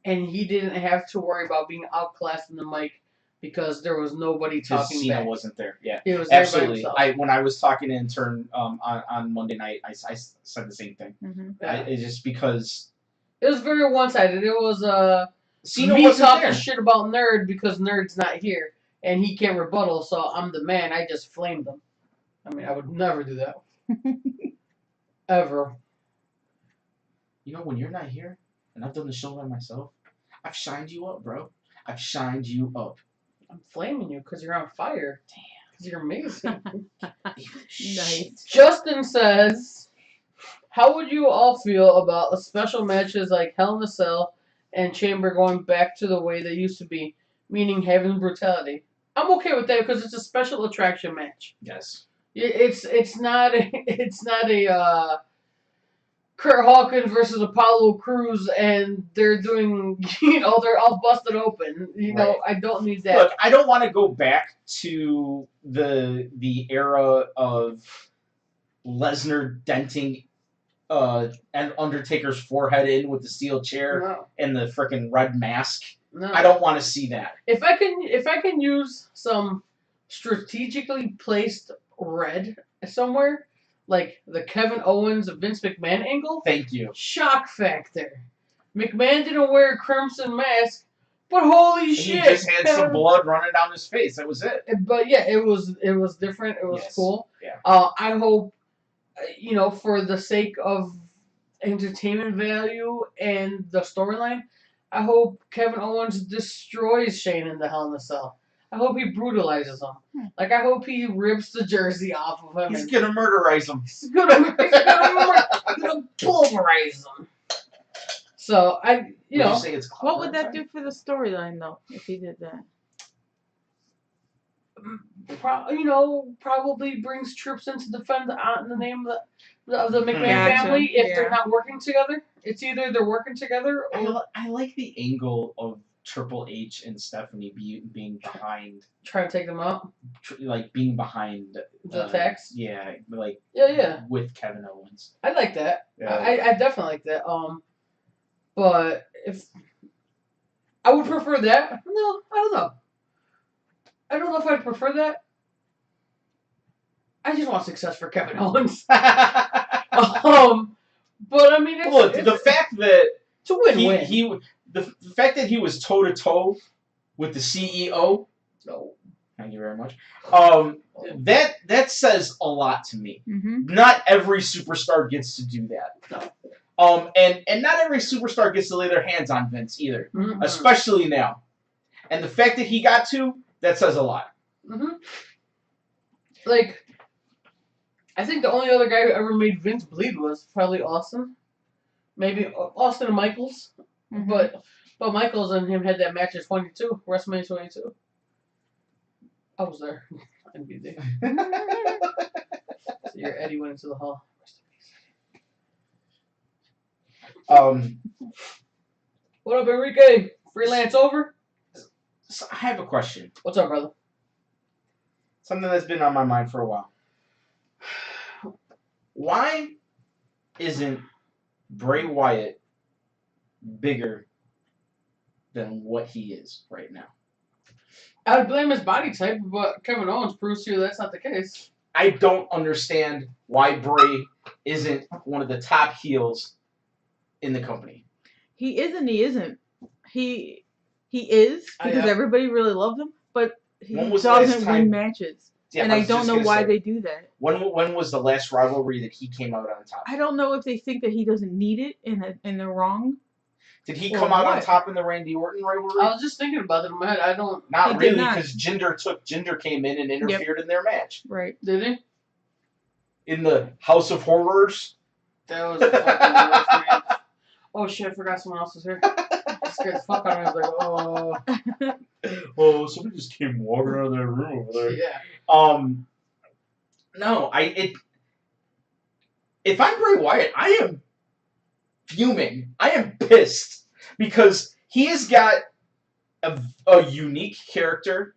and he didn't have to worry about being outclassed in the mic because there was nobody talking Cena back. wasn't there. Yeah, he was there absolutely. by himself. When I was talking to intern on Monday night, I said the same thing. It's just because it was very one-sided. It was Cena me wasn't talking there. shit about Nerd because Nerd's not here and he can't rebuttal, so I'm the man. I just flamed him. I mean, I would never do that. Ever. You know, when you're not here and I've done the show by myself, I've shined you up, bro. I've shined you up. I'm flaming you because you're on fire. Damn. Because you're amazing. Nice. Justin says, how would you all feel about special matches like Hell in a Cell and Chamber going back to the way they used to be, meaning having brutality? I'm okay with that because it's a special attraction match. Yes. It's not a Kurt Hawkins versus Apollo Crews, and they're doing, they're all busted open. Right. I don't need that. Look, I don't want to go back to the era of Lesnar denting and Undertaker's forehead in with the steel chair No. and the frickin' red mask. No. I don't want to see that. If I can use some strategically placed red somewhere, like the Kevin Owens Vince McMahon angle, Thank you. shock factor. McMahon didn't wear a crimson mask, but holy shit! He just had some blood running down his face. That was it. But yeah, it was different. It was cool. Yeah. I hope, for the sake of entertainment value and the storyline, I hope Kevin Owens destroys Shane in the Hell in a Cell. I hope he brutalizes him. Like, I hope he rips the jersey off of him. He's gonna murderize him. He's gonna pulverize him. So, Would you say it's what would that do for the storyline, though, if he did that? Probably brings troops in to defend the name of the McMahon family if they're not working together. It's either they're working together or... I like the angle of Triple H and Stephanie being behind... Trying to take them out? Being behind... The attacks? Yeah, Yeah. with Kevin Owens. I like that. Yeah. I definitely like that. But if... I would prefer that. No, I don't know. I don't know if I'd prefer that. I just want success for Kevin Owens. But I mean, the fact that it's a win-win. The fact that he was toe to toe with the CEO. No. Thank you very much. That says a lot to me. Mm-hmm. Not every superstar gets to do that. No. And not every superstar gets to lay their hands on Vince either, especially now. And the fact that he got to, that says a lot. Mm-hmm. Like, I think the only other guy who ever made Vince bleed was probably Austin. Maybe Austin and Michaels. Mm-hmm. But Michaels and him had that match at 22, WrestleMania 22. I was there. I'd be there. So your Eddie went into the hall. What up, Enrique? Freelance over? So I have a question. What's up, brother? Something that's been on my mind for a while. Why isn't Bray Wyatt bigger than what he is right now? I would blame his body type, but Kevin Owens proves to you that's not the case. I don't understand why Bray isn't one of the top heels in the company. He is and he isn't. He is because everybody really loves him, but he doesn't win matches. Yeah, and I don't know why they do that. When was the last rivalry that he came out on top? I don't know if they think that he doesn't need it and they're wrong. Did he come out on top in the Randy Orton rivalry? I was just thinking about it in my head. I don't... Not really, because Jinder came in and interfered in their match. Right. Did he? In the House of Horrors. That was a fucking worst match. Oh shit, I forgot someone else was here. I scared the fuck out of me. I was like, oh, somebody just came walking out of that room over there. Yeah. No, if I'm Bray Wyatt, I am fuming. I am pissed because he has got a unique character,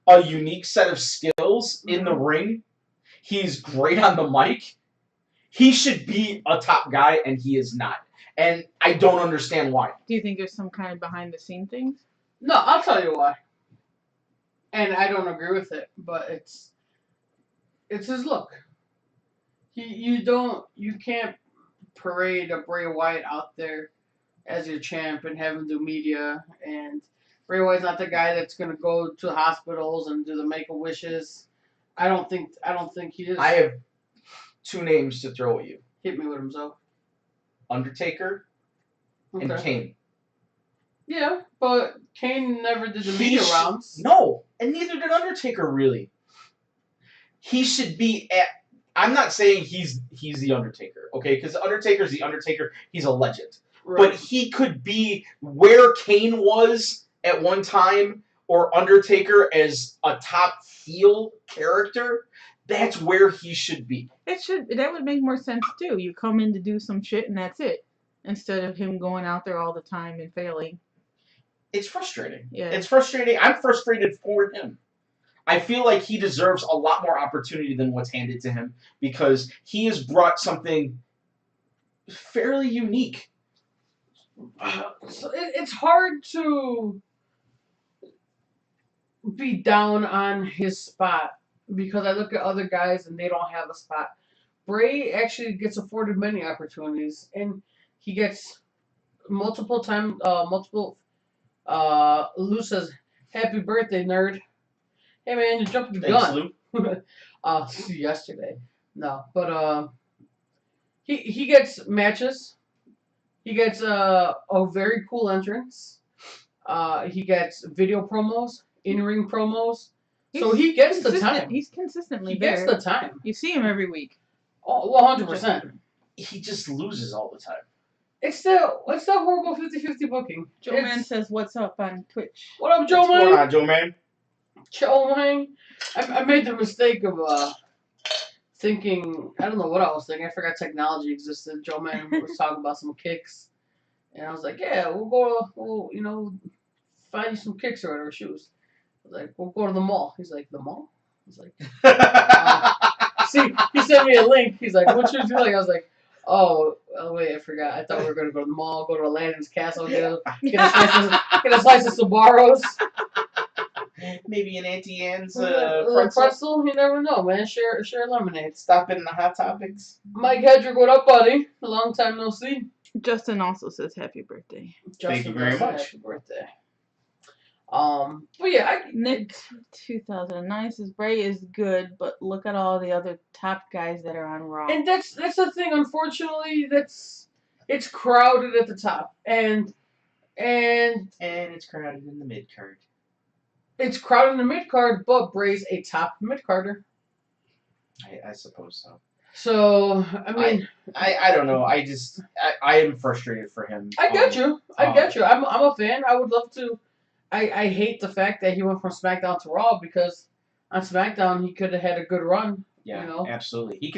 a unique set of skills in the ring. He's great on the mic. He should be a top guy, and he is not. And I don't understand why. Do you think there's some kind of behind-the-scene things? No, I'll tell you why. And I don't agree with it, but it's his look. You can't parade a Bray Wyatt out there as your champ and have him do media. And Bray Wyatt's not the guy that's gonna go to hospitals and do the Make-A-Wishes. I don't think he is. I have two names to throw at you. Hit me with him, so. Undertaker and Kane. Yeah, but Kane never did the media rounds. No, and neither did Undertaker really. He should be at... I'm not saying he's the Undertaker, okay? Because Undertaker's the Undertaker. He's a legend. Right. But he could be where Kane was at one time or Undertaker as a top heel character, that's where he should be. That would make more sense too. You come in to do some shit and that's it, instead of him going out there all the time and failing. It's frustrating. Yeah. It's frustrating. I'm frustrated for him. I feel like he deserves a lot more opportunity than what's handed to him because he has brought something fairly unique. So it's hard to be down on his spot because I look at other guys and they don't have a spot. Bray actually gets afforded many opportunities, and he gets multiple Lou says, "Happy birthday, nerd." Hey man, you jumped the gun. Yesterday. No, but he gets matches. He gets a very cool entrance. He gets video promos, in-ring promos. So he gets the time. He's consistently he there. gets the time. You see him every week. Oh, 100%. He just loses all the time. It's the horrible 50-50 booking. Joe Man says, "What's up" on Twitch? What up, Joe Man? What's going on, Joe Man? Joe Man. I made the mistake of thinking, I don't know what I was thinking. I forgot technology existed. Joe Man was talking about some kicks, and I was like, "Yeah, we'll find you some kicks or whatever, shoes." I was like, "We'll go to the mall." He's like, "The mall?" I was like, see, he sent me a link. He's like, "What shoes do you like?" I was like, "Oh, wait, I forgot. I thought we were gonna go to the mall, go to Aladdin's Castle, get a slice of Sbarro's." Maybe an Auntie Anne's pretzel. You never know, man. Share lemonade. Stop in the Hot Topics. Mike Hedrick, what up, buddy? A long time no see. Justin also says happy birthday. Thank you very much. Happy birthday. But yeah, Nick 2009 says Bray is good, but look at all the other top guys that are on Raw. And that's the thing. Unfortunately, it's crowded at the top, and it's crowded in the mid card. It's crowded in the mid card, but Bray's a top mid carder. I suppose so. So I mean, I don't know. I am frustrated for him. I get you. I'm a fan. I would love to. I hate the fact that he went from SmackDown to Raw because on SmackDown he could have had a good run. Yeah, you know? Absolutely. He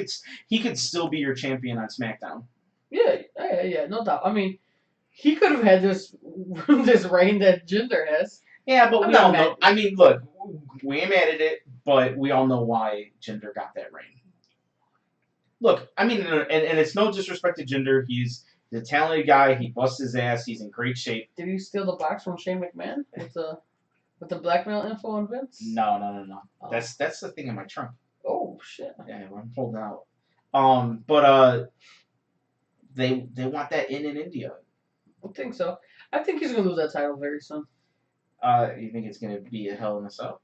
could still be your champion on SmackDown. Yeah, no doubt. I mean, he could have had this reign that Jinder has. Yeah, but we all know. I mean, look, we ain't mad at it, but we all know why Jinder got that reign. Look, I mean, and it's no disrespect to Jinder. He's a talented guy. He busts his ass. He's in great shape. Did he steal the box from Shane McMahon with the blackmail info on Vince? No. Oh. That's the thing in my trunk. Oh shit. Yeah, I'm holding out. But they want that in India. I think so. I think he's gonna lose that title very soon. You think it's gonna be a Hell in a Cell?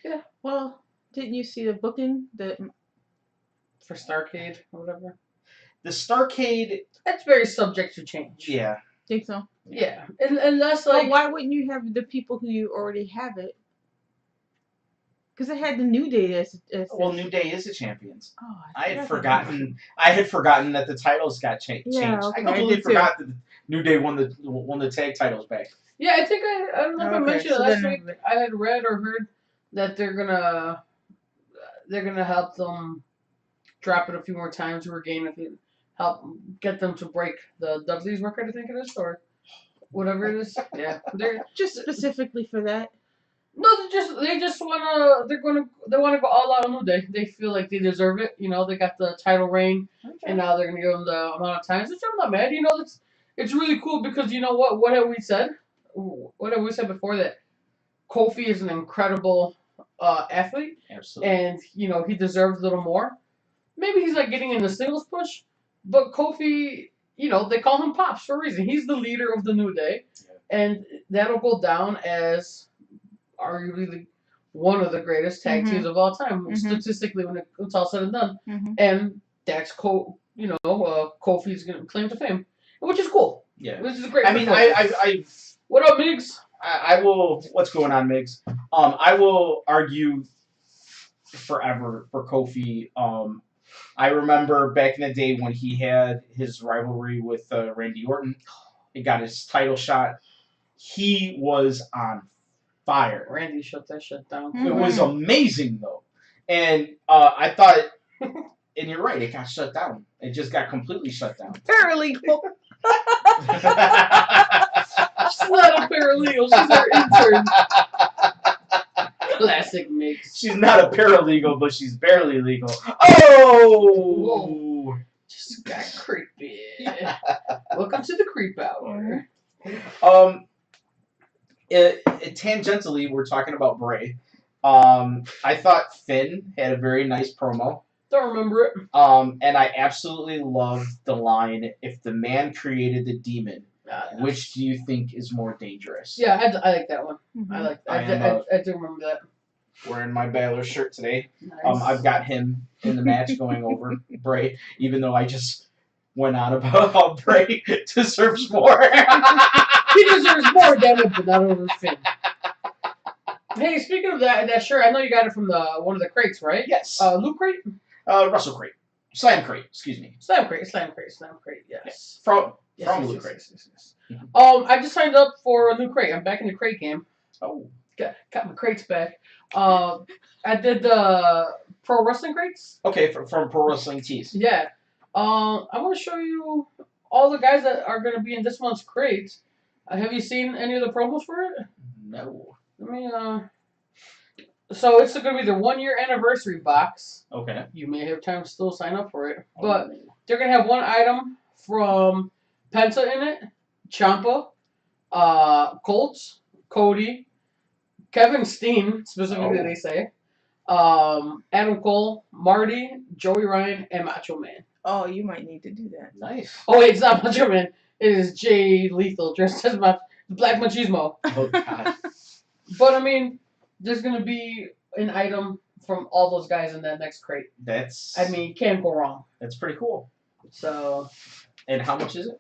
Yeah. Well, didn't you see the booking for Starrcade or whatever? The Starrcade. That's very subject to change. Yeah. Think so? Yeah, unless like. Well, why wouldn't you have the people who you already have it? Because it had the New Day as well, New Day is the champions. Oh, I had forgotten that the titles got changed. Yeah, okay, I completely forgot that New Day won the tag titles back. Yeah, I think I don't know if I mentioned it last week. I had read or heard that they're gonna help them drop it a few more times, regain it, help get them to break the Dudley's record. I think it is, or whatever it is. Yeah, they're just specifically for that. No, they want to go all out on New Day. They feel like they deserve it. You know, they got the title reign, and now they're gonna give them the amount of times. Which I'm not mad. You know, it's really cool because you know what? What have we said? What have we said before that? Kofi is an incredible athlete, absolutely, and you know he deserves a little more. Maybe he's not getting in the singles push, but Kofi, you know, they call him Pops for a reason. He's the leader of the New Day, and that'll go down as arguably one of the greatest tag teams of all time, statistically, when it's all said and done. And that's Kofi's claim to fame, which is cool. Yeah, which is great. I mean, I what up, Migs? I will. What's going on, Migs? I will argue forever for Kofi. I remember back in the day when he had his rivalry with Randy Orton. He got his title shot. He was on fire. Randy shut that shit down. Mm-hmm. It was amazing though, and I thought, and you're right, it got shut down. It just got completely shut down. Paralegal. She's not a paralegal. She's our intern. Classic mix. She's not a paralegal, but she's barely legal. Oh! Whoa. Just got creepy. Welcome to the creep hour. Tangentially, we're talking about Bray. I thought Finn had a very nice promo. Don't remember it. And I absolutely loved the line, "If the man created the demon, which do you think is more dangerous?" Yeah, I like that one. Mm-hmm. I like that. I do remember that. Wearing my Balor shirt today. Nice. I've got him in the match going over Bray, even though I just went on about how Bray deserves more. He deserves more, damn it, but not over Finn. Hey, speaking of that shirt, I know you got it from one of the crates, right? Yes. Loot crate? Russell crate. Slam crate, excuse me. Slam crate, yes. From Yes, Loot crate. Yes. Mhm. I just signed up for a new crate. I'm back in the crate game. Oh. Got my crates back. I did the pro wrestling crates. Okay, from Pro Wrestling Tees. Yeah. I want to show you all the guys that are going to be in this month's crate. Have you seen any of the promos for it? No. Let me, So it's going to be their 1-year anniversary box. Okay. You may have time to still sign up for it. But they're going to have one item from Penta in it, Ciampa, Colts, Cody, Kevin Steen, specifically they say, Adam Cole, Marty, Joey Ryan, and Macho Man. Oh, you might need to do that. Nice. Oh wait, it's not Macho Man. It is Jay Lethal dressed as Black Machismo. Oh, God. But I mean, there's going to be an item from all those guys in that next crate. Can't go wrong. That's pretty cool. So. And how much is it?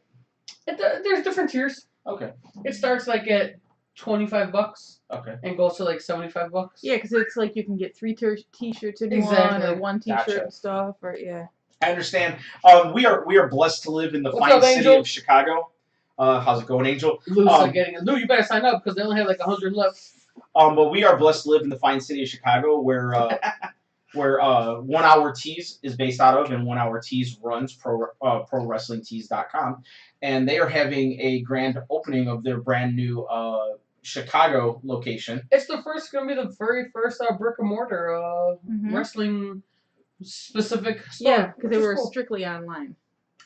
There's different tiers. Okay. It starts like at $25. Okay. And goes to like $75. Yeah, because it's like you can get 3 t-shirts in one, Exactly. or 1 t-shirt Gotcha. and stuff, or yeah. I understand. We are blessed to live in the What's fine up, city Angel? of Chicago. How's it going, Angel? Lou's not getting it. Lou, you better sign up because they only have like 100 left. But we are blessed to live in the fine city of Chicago, where 1 Hour Tees is based out of, and 1 Hour Tees runs ProWrestlingTees.com, and they are having a grand opening of their brand new Chicago location. It's going to be the very first brick and mortar wrestling specific store. Yeah, because they were cool. strictly online.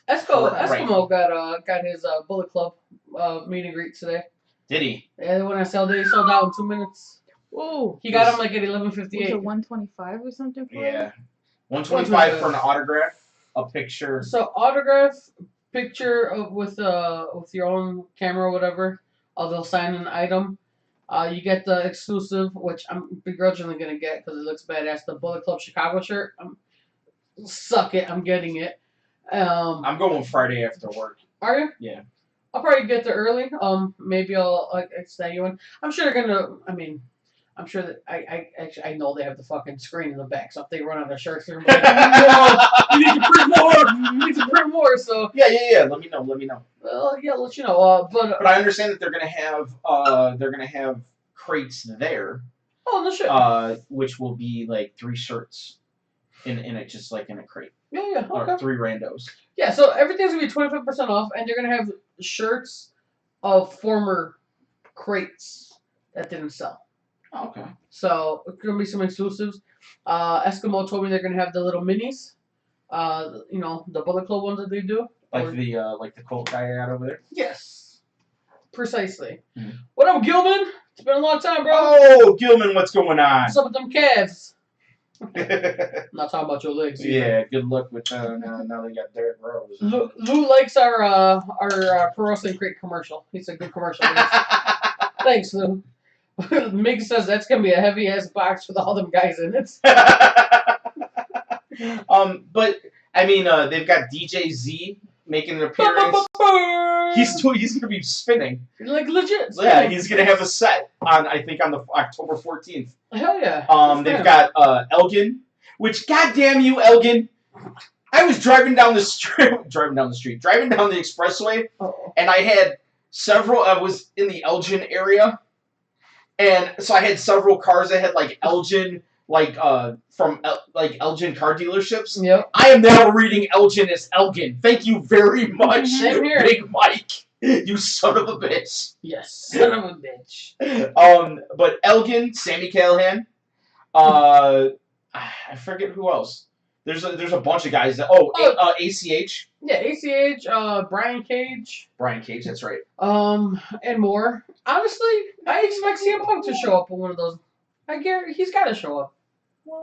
Eskimo got his Bullet Club meet and greet today. Did he? Yeah, when I sold it, he sold out in 2 minutes. Whoa. He got him like at Was 11:58. it 125 or something for it? Yeah. 125 for an autograph, a picture. So autograph, picture of with your own camera or whatever. They'll sign an item. You get the exclusive, which I'm begrudgingly gonna get because it looks badass. The Bullet Club Chicago shirt. Suck it, I'm getting it. I'm going Friday after work. Are you? Yeah. I'll probably get there early. Maybe I'll extend you in. I'm sure they're gonna. I mean, I'm sure that I know they have the fucking screen in the back. So if they run out of shirts, they're gonna be like, "We need to print more. We need to print more." So Yeah. Let me know. well, yeah, I'll let you know. But I understand that they're gonna have crates there, Oh no shit. which will be like 3 shirts in it, just like in a crate, Yeah. Okay. or 3 randos. Yeah. So everything's gonna be 25% off, and they're gonna have shirts of former crates that didn't sell. Oh, okay. So it's gonna be some exclusives. Eskimo told me they're gonna have the little minis. The Bullet Club ones that they do. Like the Colt guy out over there. Yes. Precisely. Mhm. What up, Gilman? It's been a long time, bro. Oh, Gilman, what's going on? What's up with them calves? I'm not talking about your legs. either. Yeah, good luck with now they got Derrick Rose. Lou likes our Pro Wrestling Crate commercial. He's a good commercial. Thanks, Lou. Mig says that's gonna be a heavy ass box with all them guys in it. But I mean, they've got DJ Z making an appearance. He's gonna be spinning. Like legit. Yeah, he's gonna have a set on the October 14th. Hell yeah. They've got Elgin, which goddamn you, Elgin. I was driving down the expressway, Uh-oh. and I had I was in the Elgin area, And so I had several cars. I had like Elgin, from Elgin car dealerships. Yep. I am now reading Elgin as Elgin. Thank you very much, Same here. Big Mike. You son of a bitch. Yes, son of a bitch. But Elgin, Sami Callihan, I forget who else. There's a bunch of guys that. ACH. Yeah, ACH, Brian Cage. Brian Cage, that's right. And more. Honestly, I expect CM Punk to show up in one of those. I guarantee he's got to show up.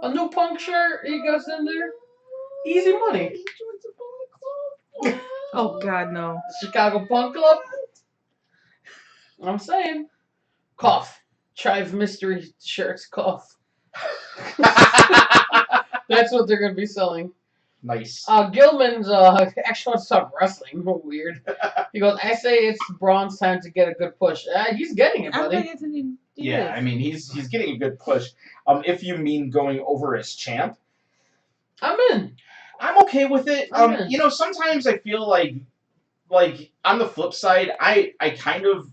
A new Punk shirt, he goes in there. Easy money. Oh God, no. Chicago Punk Club. I'm saying, cough. Chive mystery shirts, cough. That's what they're gonna be selling. Nice. Gilman's actually wants to talk wrestling. Weird. He goes, I say it's Braun's time to get a good push. He's getting it, buddy. Yeah, I mean he's getting a good push. If you mean going over as champ, I'm in. I'm okay with it. You know, sometimes I feel like on the flip side, I kind of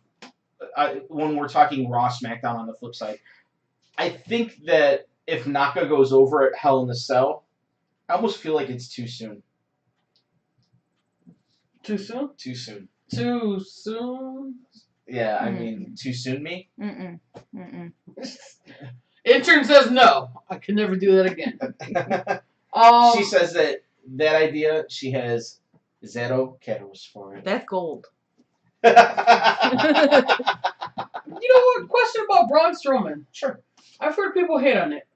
when we're talking Raw, SmackDown on the flip side, I think that if Naka goes over at Hell in a Cell, I almost feel like it's too soon. Too soon? Too soon. Too soon? Yeah, I mean, too soon me? Intern says no. I can never do that again. She says that idea, she has zero kettles for it. That's gold. You know what? Question about Braun Strowman. Sure. I've heard people hate on it.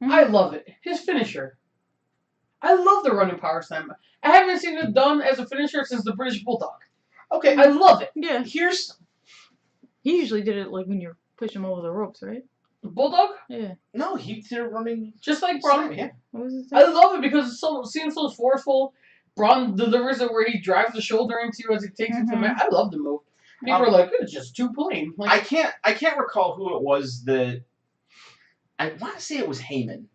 Mm-hmm. I love it. His finisher. I love the running power slam. I haven't seen it done as a finisher since the British Bulldog. Okay. I love it. Yeah. He usually did it like when you push him over the ropes, right? The Bulldog? Yeah. No, he did it running. Just like Braun. Yeah. What was it? I love it because it seems so forceful. Braun delivers it where he drives the shoulder into you as he takes it to the mat. I love the move. People are like, it's just too plain. Like, I can't recall who it was that. I want to say it was Heyman.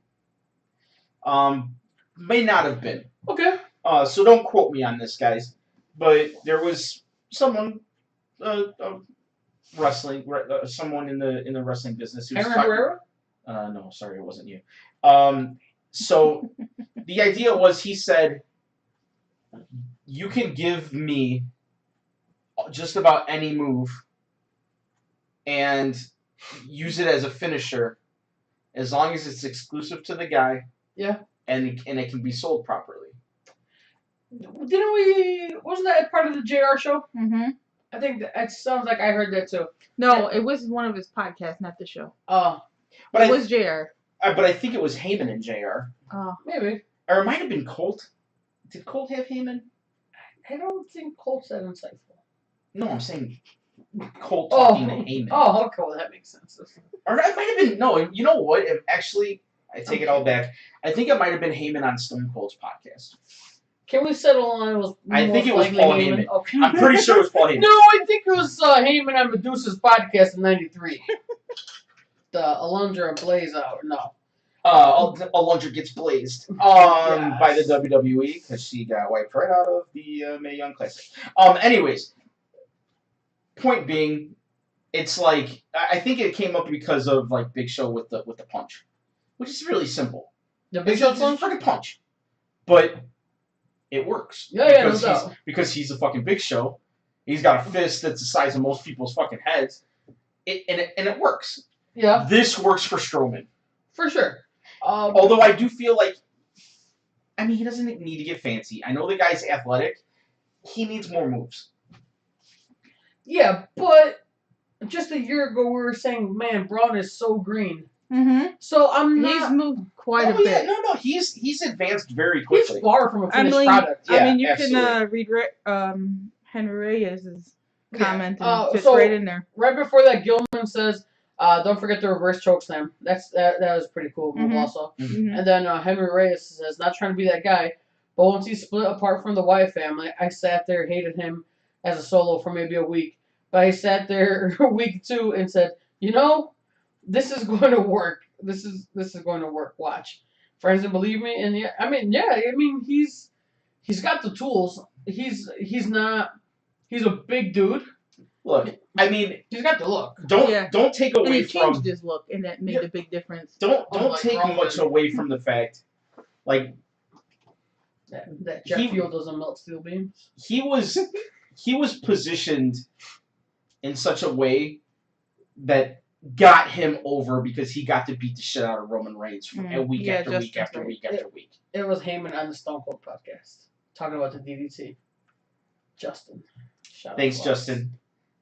May not have been. Okay. So don't quote me on this, guys. But there was someone, someone in the wrestling business who was Aaron Herrera? No, sorry, it wasn't you. So the idea was, he said, you can give me just about any move and use it as a finisher, as long as it's exclusive to the guy. Yeah. And it can be sold properly. Wasn't that part of the JR show? Mm-hmm. I think it sounds like I heard that too. No, it was one of his podcasts, not the show. Oh. But it was JR. But I think it was Heyman and JR. Oh. Maybe. Or it might have been Colt. Did Colt have Heyman? I don't think Colt's that insightful. No, I'm saying Colt talking to Heyman. Oh, okay, well, that makes sense. Or it might have been, no, you know what? Actually, I take it all back. I think it might have been Heyman on Stone Cold's podcast. Can we settle on it was I think it was Paul Heyman. Okay. I'm pretty sure it was Paul Heyman. No, I think it was Heyman on Medusa's podcast in '93. The Alundra Blaze Hour. No. Alundra gets blazed by the WWE because she got wiped right out of the Mae Young Classic. Anyways, point being, it's like, I think it came up because of like Big Show with the punch, which is really simple. The Big Show punch? Freaking punch, but it works. Yeah, no doubt. Because he's a fucking Big Show. He's got a fist that's the size of most people's fucking heads. And it works. Yeah. This works for Strowman. For sure. Although I do feel like, I mean, he doesn't need to get fancy. I know the guy's athletic. He needs more moves. Yeah, but just a year ago we were saying, man, Braun is so green. Mm-hmm. So He's moved quite a bit. Yeah, no, he's advanced very quickly. He's far from a finished product. Yeah, I mean, you absolutely. can read Henry Reyes' comment, and it fits so right in there. Right before that, Gilman says, don't forget the reverse chokeslam. That was pretty cool move also. Mm-hmm. And then Henry Reyes says, not trying to be that guy, but once he split apart from the Wyatt family, I sat there, hated him as a solo for maybe a week. But I sat there week 2 and said, you know, this is going to work. This is going to work. Watch. Friends didn't believe me, and he's got the tools. He's a big dude. Look, I mean, he's got the look. Don't take away and he from changed his look, and that made a big difference. Don't Like take Roman. much away from the fact, like that jet fuel doesn't melt steel beams. He was positioned in such a way that got him over because he got to beat the shit out of Roman Reigns week after week after week after week. It was Heyman on the Stone Cold podcast talking about the DDT. Justin. Thanks, Justin.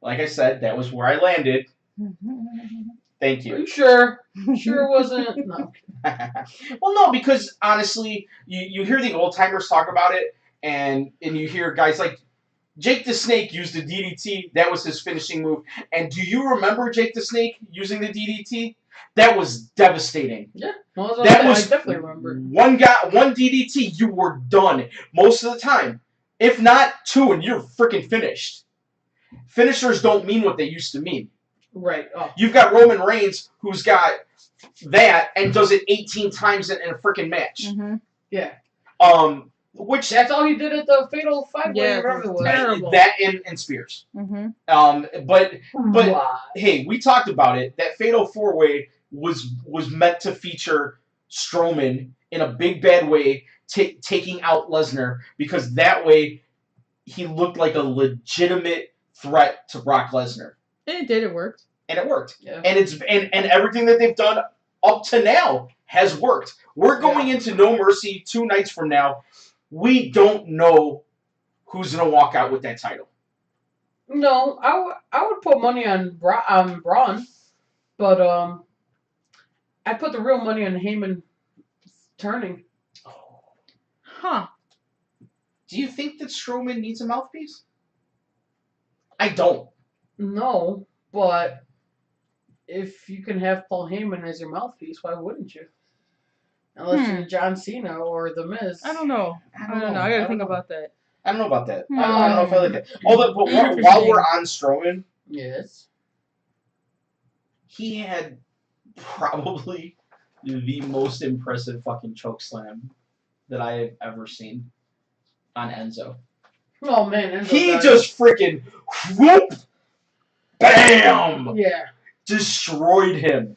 Like I said, that was where I landed. Thank you. Are you sure? Sure wasn't? No. Well, no, because honestly, you hear the old timers talk about it, and you hear guys like Jake the Snake used the DDT. That was his finishing move. And do you remember Jake the Snake using the DDT? That was devastating. Yeah, I definitely remember. One DDT, you were done most of the time. If not, two, and you're freaking finished. Finishers don't mean what they used to mean. Right. Oh. You've got Roman Reigns, who's got that and does it 18 times in a freaking match. Mm-hmm. Yeah. Which that's all he did at the Fatal 5-Way. Terrible. That and Spears. Mm-hmm. But hey, we talked about it. That Fatal 4-Way was meant to feature Strowman in a big bad way, taking out Lesnar, because that way he looked like a legitimate threat to Brock Lesnar. And it did. It worked. And it worked. Yeah. And it's and everything that they've done up to now has worked. We're going into No Mercy 2 nights from now. We don't know who's gonna walk out with that title. No, I would put money on Braun, but I put the real money on Heyman turning. Huh. Do you think that Strowman needs a mouthpiece? I don't. No, but if you can have Paul Heyman as your mouthpiece, why wouldn't you? Unless you're John Cena or The Miz. I don't know. I gotta think about that. I don't know about that. I don't know if I like that. Although, but while we're on Strowman, yes, he had probably the most impressive fucking chokeslam that I have ever seen on Enzo. Oh man, he just freaking whoop, bam, yeah, destroyed him.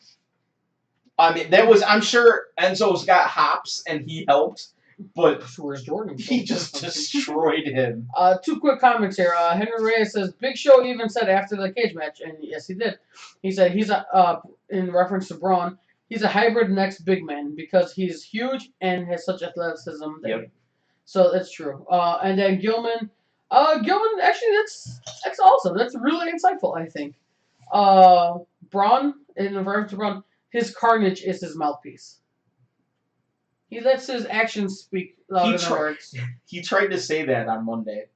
I mean, I'm sure Enzo's got hops and he helped, but where's Jordan? He just destroyed him. 2 quick comments here. Henry Reyes says Big Show even said after the cage match, and yes, he did. He said he's in reference to Braun, he's a hybrid next big man because he's huge and has such athleticism. Yep. So that's true. And then Gilman, actually that's awesome. That's really insightful, I think. Braun, in reference to Braun, his carnage is his mouthpiece. He lets his actions speak louder than words. He tried to say that on Monday.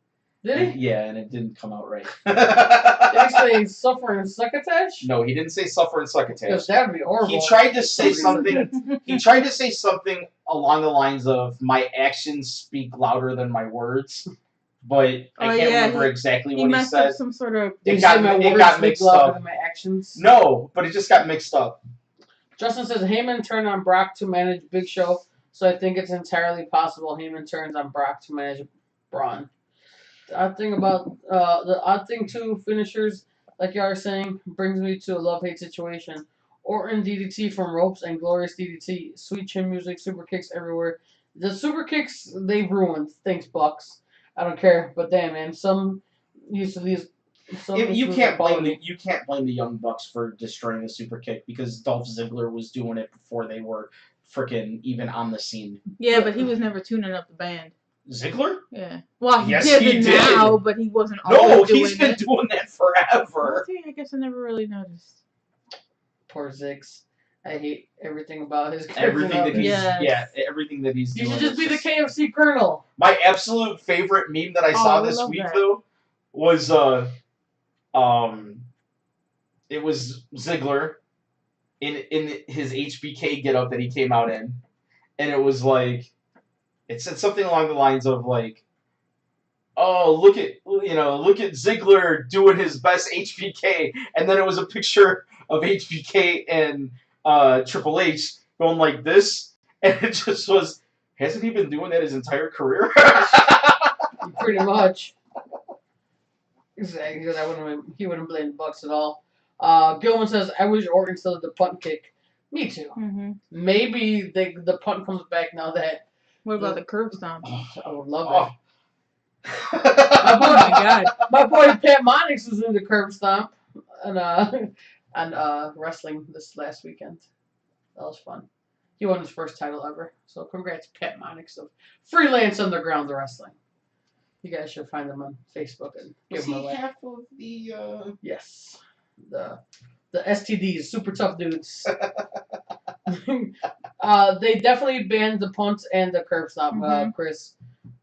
Did he? Yeah, and it didn't come out right. Did he say suffer and succotash? No, he didn't say suffer and succotash. Because that would be horrible. He tried to say something. He tried to say something along the lines of "my actions speak louder than my words," but I can't remember exactly what he said. Up some sort of. It got mixed up. Than my actions. No, but it just got mixed up. Justin says Heyman turned on Brock to manage Big Show, so I think it's entirely possible Heyman turns on Brock to manage Braun. The odd thing about too, finishers, like you are saying, brings me to a love-hate situation. Orton DDT from ropes and glorious DDT, sweet chin music, super kicks everywhere. The super kicks they ruined. Thanks, Bucks. I don't care, but damn man, some used to these. You can't blame the Young Bucks for destroying the super kick because Dolph Ziggler was doing it before they were freaking even on the scene. Yeah, but he was never tuning up the band. Ziggler? Yeah. Well, he yes, did he now, did. But he wasn't always doing it. No, he's been doing that forever. Okay, I guess I never really noticed. Poor Ziggs. I hate everything about his everything that he's everything that he's doing. You should just be the KFC Colonel. My absolute favorite meme that I saw this week though was it was Ziggler in his HBK getup that he came out in, and it was like it said something along the lines of like, oh look at Ziggler doing his best HBK, and then it was a picture of HBK and Triple H going like this, and it just was, hasn't he been doing that his entire career? Pretty much. Exactly, because he wouldn't blame the Bucks at all. Gilman says, "I wish Orton still did the punt kick." Me too. Mm-hmm. Maybe the punt comes back now that. What about the curb stomp? I would love it. Oh my God! My boy Pat Monix was in the curb stomp on wrestling this last weekend. That was fun. He won his first title ever. So congrats, Pat Monix of Freelance Underground Wrestling. You guys should find them on Facebook and give them a like. Half of the Yes, the STDs, super tough dudes. They definitely banned the punt and the curb stomp, Chris.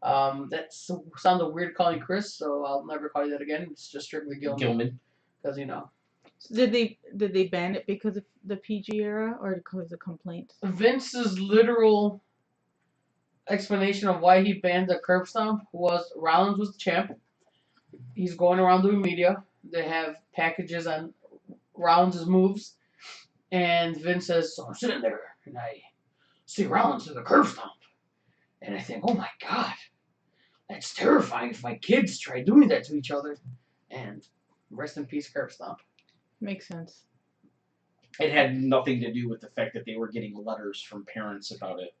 That sounded weird calling Chris, so I'll never call you that again. It's just strictly Gilman. Because, you know. Did they ban it because of the PG era or because of complaints? Vince's literal explanation of why he banned the curb stomp was Rollins was the champ. He's going around doing media. They have packages on Rollins' moves. And Vince says, so I'm sitting there and I see Rollins do the curb stomp. And I think, oh my God, that's terrifying if my kids try doing that to each other. And rest in peace, curb stomp. Makes sense. It had nothing to do with the fact that they were getting letters from parents about it.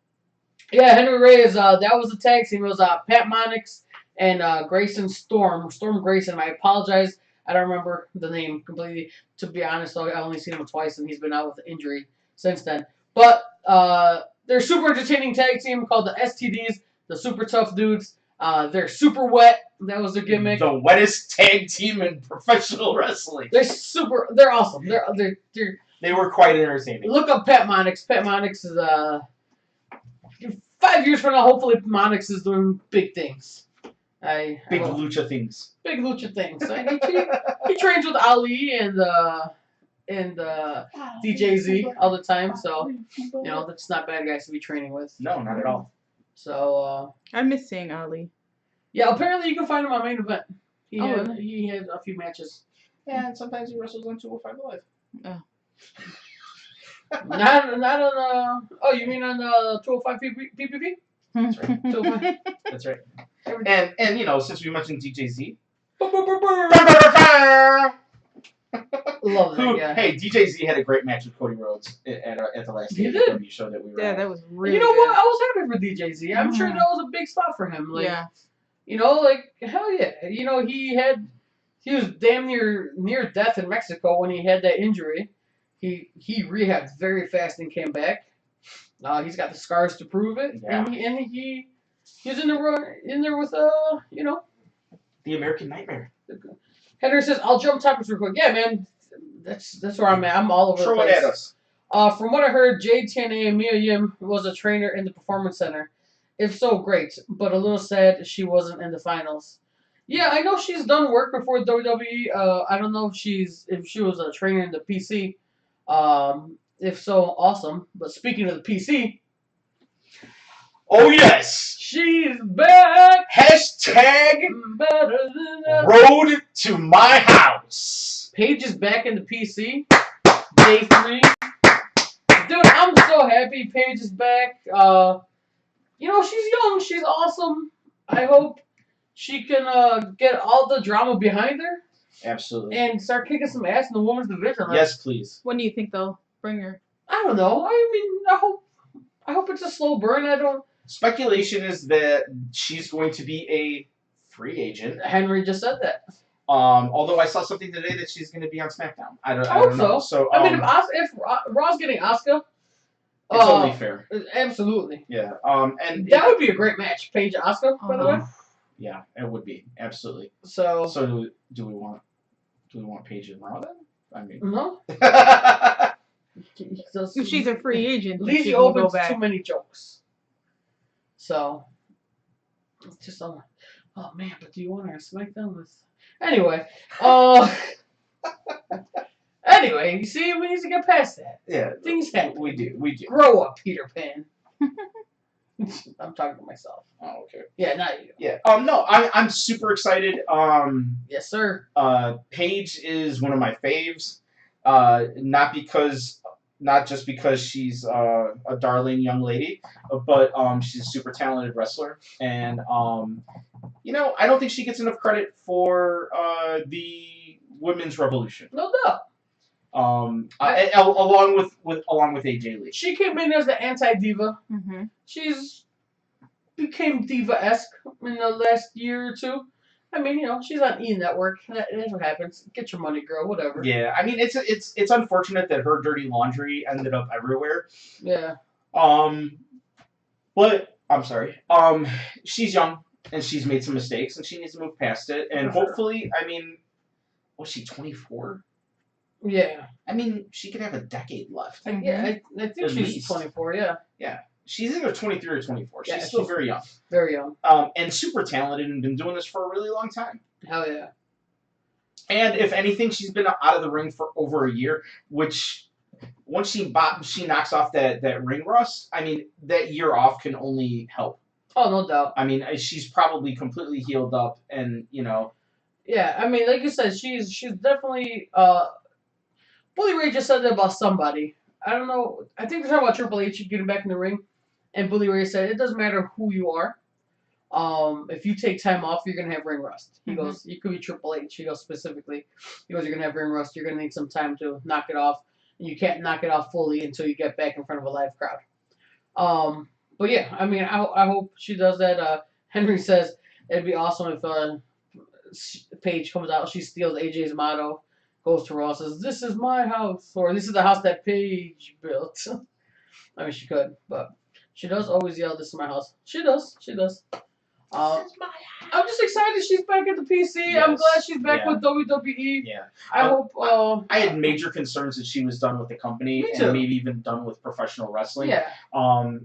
Yeah, Henry Reyes, that was the tag team. It was Pat Monix and Grayson Storm Grayson. I apologize. I don't remember the name completely. To be honest, though, I only seen him twice, and he's been out with an injury since then. But they're a super entertaining tag team called the STDs, the Super Tough Dudes. They're super wet. That was their gimmick. The wettest tag team in professional wrestling. They're awesome. They were quite entertaining. Look up Pat Monix. Pat Monix is 5 years from now. Hopefully, Monix is doing big things. Big lucha things. Big lucha things. He trains with Ali and DJZ all the time, so you know that's not bad guys to be training with. No, not at all. So I miss seeing Ali. Yeah, apparently you can find him on Main Event. He really? had a few matches. Yeah, and sometimes he wrestles on 205 Live. Oh. Not on oh, you mean on 205 PPV? That's right. 205. That's right. And you know, since we mentioned DJZ. Love that guy. Hey, DJZ had a great match with Cody Rhodes at the last AEW show that we were at. That was really You know good. what? I was happy for DJZ. I'm sure that was a big spot for him. Like, yeah. You know, like, hell yeah. You know, he was damn near death in Mexico when he had that injury. He rehabbed very fast and came back. He's got the scars to prove it. Yeah. And he was in there with you know, the American Nightmare. Henry says, I'll jump topics real quick. Yeah, man. That's where I'm at. I'm all over the place. Throw it at us. From what I heard, Jade TNA and Mia Yim was a trainer in the Performance Center. If so, great. But a little sad she wasn't in the finals. Yeah, I know she's done work before WWE. I don't know if she was a trainer in the PC. If so, awesome. But speaking of the PC. Oh, yes. She's back. Hashtag better than ever. Road to my house. Paige is back in the PC. Day 3. Dude, I'm so happy Paige is back. You know, she's young. She's awesome. I hope she can get all the drama behind her. Absolutely. And start kicking some ass in the women's division. Yes, please. When do you think they'll bring her? I don't know. I mean, I hope it's a slow burn. Speculation is that she's going to be a free agent. Henry just said that. Although I saw something today that she's going to be on SmackDown. I don't know. So I mean, if Raw's getting Asuka, it's only fair. Absolutely. Yeah. And that would be a great match, Paige Asuka, by the way. Yeah, it would be absolutely. So do we want Paige and Raw then? I mean, no. If she's a free agent, leaves you open to too many jokes. So it's just oh man, but do you want her to SmackDown with? Anyway, anyway, you see, we need to get past that. Yeah, things happen. We do. Grow up, Peter Pan. I'm talking to myself. Oh, okay. Yeah, not you. Yeah. No, I'm super excited. Yes, sir. Paige is one of my faves. Not because not just because she's a darling young lady, but she's a super talented wrestler, and I don't think she gets enough credit for the women's revolution. No doubt. Along with AJ Lee. She came in as the anti-diva. Mm-hmm. She's became diva-esque in the last year or two. I mean, she's on E! Network. That's what happens. Get your money, girl. Whatever. Yeah, I mean, it's unfortunate that her dirty laundry ended up everywhere. Yeah. But I'm sorry. She's young and she's made some mistakes and she needs to move past it. And hopefully, I mean, was she 24? Yeah. I mean, she could have a decade left. Yeah, I think she's 24. Yeah. Yeah. She's either 23 or 24. Yeah, she's still very young. Very young. And super talented and been doing this for a really long time. Hell yeah. And if anything, she's been out of the ring for over a year, which once she knocks off that ring rust, I mean, that year off can only help. Oh, no doubt. I mean, she's probably completely healed up and, Yeah, I mean, like you said, she's definitely, Bully Ray just said that about somebody. I don't know. I think they're talking about Triple H getting back in the ring. And Bully Ray said, it doesn't matter who you are. If you take time off, you're going to have ring rust. He goes, you could be Triple H. He goes specifically. He goes, you're going to have ring rust. You're going to need some time to knock it off. And you can't knock it off fully until you get back in front of a live crowd. But yeah, I mean, I hope she does that. Henry says it'd be awesome if Paige comes out, she steals AJ's motto, goes to Raw, says, this is my house, or this is the house that Paige built. I mean, she could, but she does always yell, this is my house. She does. This is my house. I'm just excited she's back at the PC. Yes. I'm glad she's back with WWE. Yeah. I hope... I had major concerns that she was done with the company and maybe even done with professional wrestling. Yeah.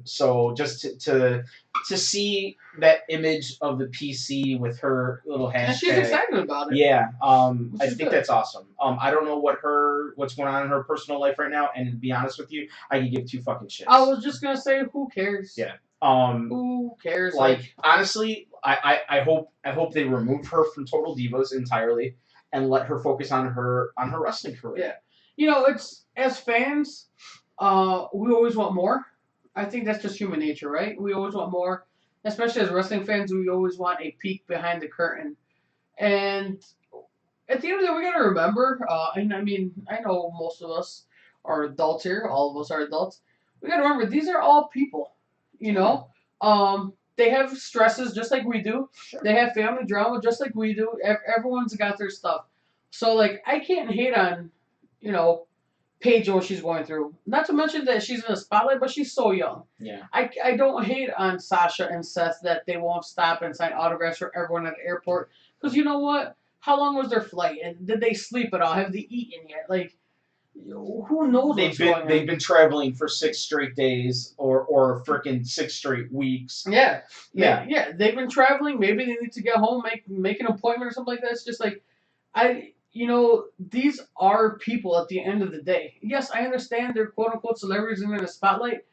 So just to see that image of the PC with her little hashtag. And she's excited about it. Yeah. I think that's awesome. I don't know what's going on in her personal life right now, and to be honest with you, I can give two fucking shits. I was just going to say, who cares? Yeah. Who cares? Like honestly, I hope they remove her from Total Divas entirely and let her focus on her wrestling career. Yeah, it's as fans, we always want more. I think that's just human nature, right? We always want more, especially as wrestling fans. We always want a peek behind the curtain, and at the end of the day, we gotta remember. And I mean, I know most of us are adults here. All of us are adults. We gotta remember these are all people. They have stresses just like we do. Sure. They have family drama just like we do. Everyone's got their stuff. So, like, I can't hate on, Paige and what she's going through. Not to mention that she's in the spotlight, but she's so young. Yeah. I don't hate on Sasha and Seth that they won't stop and sign autographs for everyone at the airport. Because you know what? How long was their flight? And did they sleep at all? Have they eaten yet? Like, who knows what's going on? They've been traveling for 6 straight days or freaking 6 straight weeks. Yeah. They've been traveling. Maybe they need to get home, make an appointment or something like that. It's just like, these are people at the end of the day. Yes, I understand they're quote unquote celebrities and they're in the spotlight,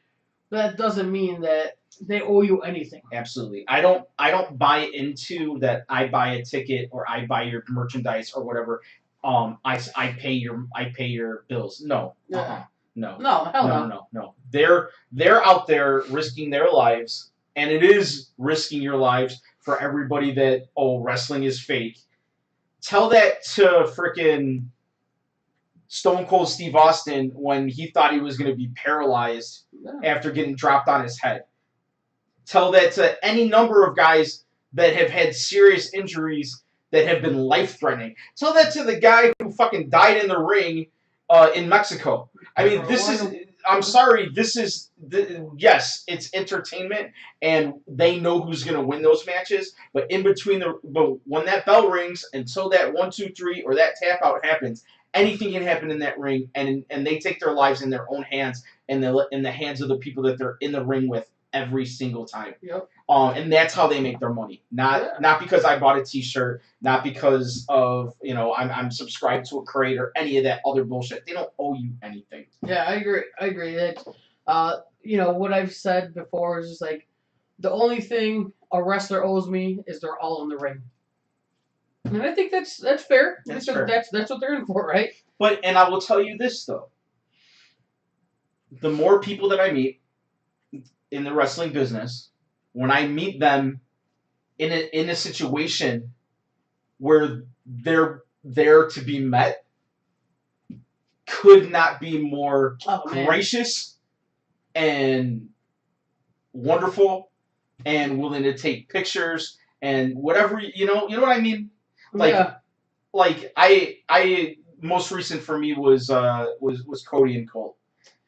but that doesn't mean that they owe you anything. Absolutely. I don't buy into that. I buy a ticket or I buy your merchandise or whatever. I pay your bills. No. Yeah. No. No, hell no. They're out there risking their lives, and it is risking your lives for everybody that wrestling is fake. Tell that to frickin' Stone Cold Steve Austin when he thought he was going to be paralyzed after getting dropped on his head. Tell that to any number of guys that have had serious injuries that have been life-threatening. Tell that to the guy who fucking died in the ring in Mexico. I mean, I'm sorry, yes, it's entertainment, and they know who's going to win those matches, but when that bell rings, until that 1, 2, 3, or that tap out happens, anything can happen in that ring, and they take their lives in their own hands, and in the hands of the people that they're in the ring with every single time. Yep. And that's how they make their money. Not because I bought a T-shirt, not because of I'm subscribed to a crate or any of that other bullshit. They don't owe you anything. Yeah, I agree. That what I've said before is just like the only thing a wrestler owes me is they're all in the ring. And I think that's fair. That's fair. That's what they're in for, right? And I will tell you this though. the more people that I meet in the wrestling business, when I meet them in a situation where they're there to be met, could not be more gracious and wonderful and willing to take pictures and whatever, you know what I mean? Like I most recent for me was Cody and Colt.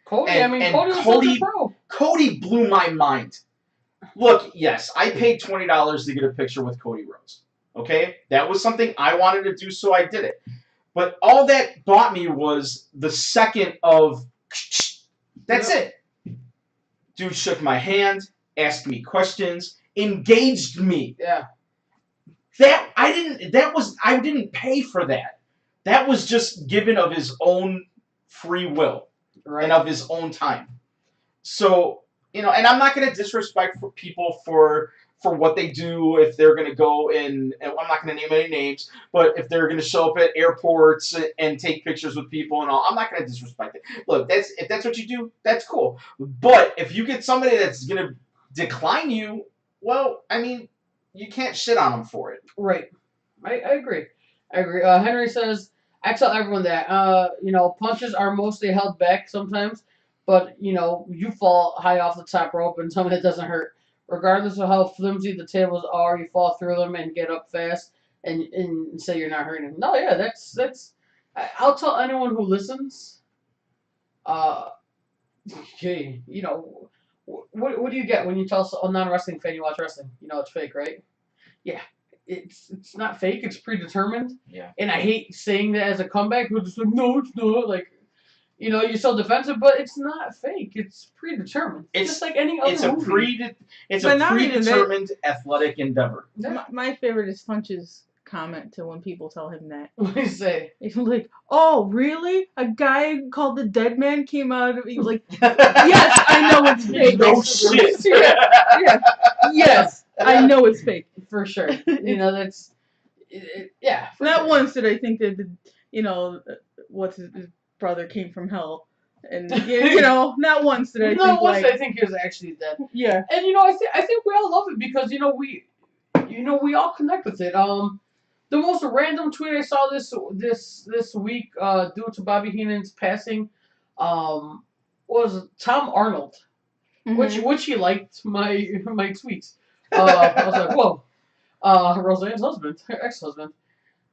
Cody was such a pro. Cody blew my mind. Look, yes, I paid $20 to get a picture with Cody Rhodes. Okay? That was something I wanted to do, so I did it. But all that bought me was the second of, that's it. Dude shook my hand, asked me questions, engaged me. Yeah. I didn't pay for that. That was just given of his own free will. Right. And of his own time. So, and I'm not going to disrespect people for what they do if they're going to go and I'm not going to name any names, but if they're going to show up at airports and take pictures with people and all, I'm not going to disrespect it. Look, if that's what you do, that's cool. But if you get somebody that's going to decline you, well, I mean, you can't shit on them for it. Right. I agree. Henry says, I tell everyone that, punches are mostly held back sometimes, but, you fall high off the top rope and something that doesn't hurt. Regardless of how flimsy the tables are, you fall through them and get up fast and say you're not hurting. No, yeah, that's. I'll tell anyone who listens, okay, what do you get when you tell a non-wrestling fan you watch wrestling? It's fake, right? Yeah. It's not fake. It's predetermined. Yeah. And I hate saying that as a comeback. We're just like, no, it's not. Like, you're so defensive, but it's not fake. It's predetermined. It's just like any other movie. It's a predetermined athletic endeavor. My favorite is Funch's comment to when people tell him that. What do you say? He's like, "Oh, really? A guy called the Dead Man came out of you?" Like, yes, I know it's fake. No shit. Yeah. Yes, I know it's fake for sure. That's. Yeah. Not sure. Once did I think that what's his brother came from hell, and not once did I. Not once did I think he was actually dead. Yeah. And I think we all love it because we all connect with it. The most random tweet I saw this week, due to Bobby Heenan's passing, was Tom Arnold, which he liked my tweets. I was like, whoa, Roseanne's husband, her ex-husband.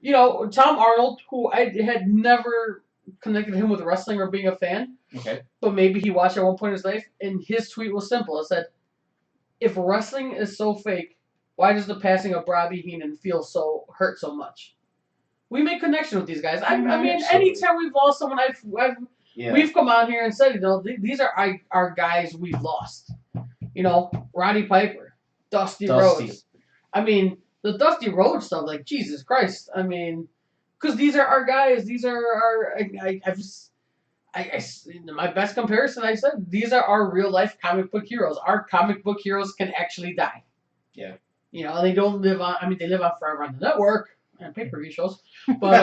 Tom Arnold, who I had never connected him with wrestling or being a fan. Okay. But maybe he watched at one point in his life, and his tweet was simple. It said, "If wrestling is so fake, why does the passing of Bobby Heenan hurt so much?" We make connection with these guys. I mean, anytime we've lost someone, we've come out here and said, these are our guys we've lost. Roddy Piper, Dusty Rhodes. I mean, the Dusty Rhodes stuff, like, Jesus Christ. I mean, because these are our guys. These are our. My best comparison, I said, these are our real life comic book heroes. Our comic book heroes can actually die. Yeah. They don't live on. I mean, they live on forever on the network and pay-per-view shows, but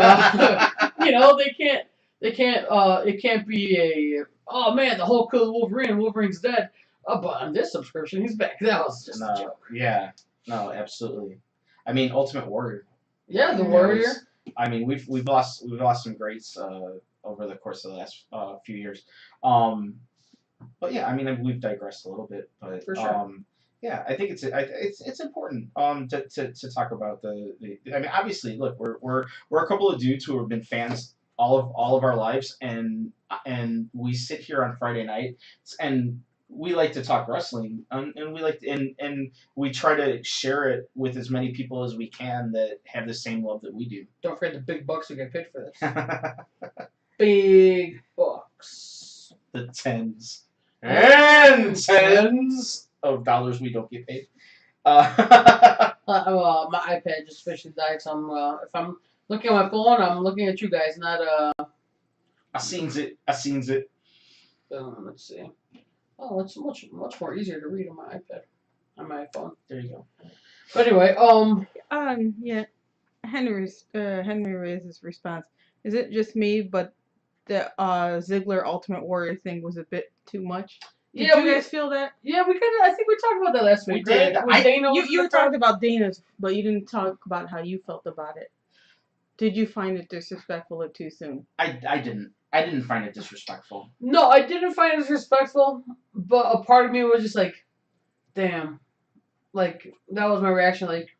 they can't. It can't be a. Oh man, the Hulk killed Wolverine. Wolverine's dead. Oh, but on this subscription, he's back. That was just a joke. Yeah. No, absolutely. I mean, Ultimate Warrior. Yeah, the Warrior. I mean, we've lost some greats over the course of the last few years. But yeah, I mean, we've digressed a little bit, but for sure. Yeah, I think it's important to talk about the. I mean, obviously, look, we're a couple of dudes who have been fans all of our lives, and we sit here on Friday night and we like to talk wrestling, and we like to, and we try to share it with as many people as we can that have the same love that we do. Don't forget the big bucks we get paid for this. Big bucks. The tens and tens of dollars we don't get paid. My iPad just officially died, so if I'm looking at my phone, I'm looking at you guys, not I seens it. Let's see. Oh, it's much more easier to read on my iPad, on my phone. There you go. But anyway, yeah, Henry raised his response. Is it just me, but the Ziggler Ultimate Warrior thing was a bit too much. Did Yeah, you guys feel that? Yeah, we kind of. I think we talked about that last week. We did. Right? With Dana You were talking about Dana's, but you didn't talk about how you felt about it. Did you find it disrespectful or too soon? I didn't. I didn't find it disrespectful. No, I didn't find it disrespectful, but a part of me was just like, damn. Like, that was my reaction. Like,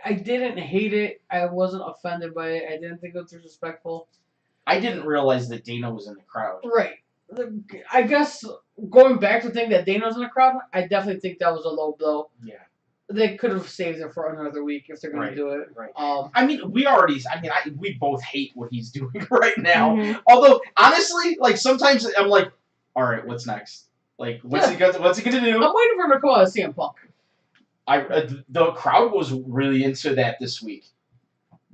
I didn't hate it. I wasn't offended by it. I didn't think it was disrespectful. I didn't realize that Dana was in the crowd. Right. I guess going back to the thing that Dana was in the crowd, I definitely think that was a low blow. Yeah. They could have saved it for another week if they're going to do it. Right. I mean, we both hate what he's doing right now. Mm-hmm. Although, honestly, like, sometimes I'm like, all right, what's next? Like, what's he gonna do? I'm waiting for him to come out as CM Punk. The crowd was really into that this week.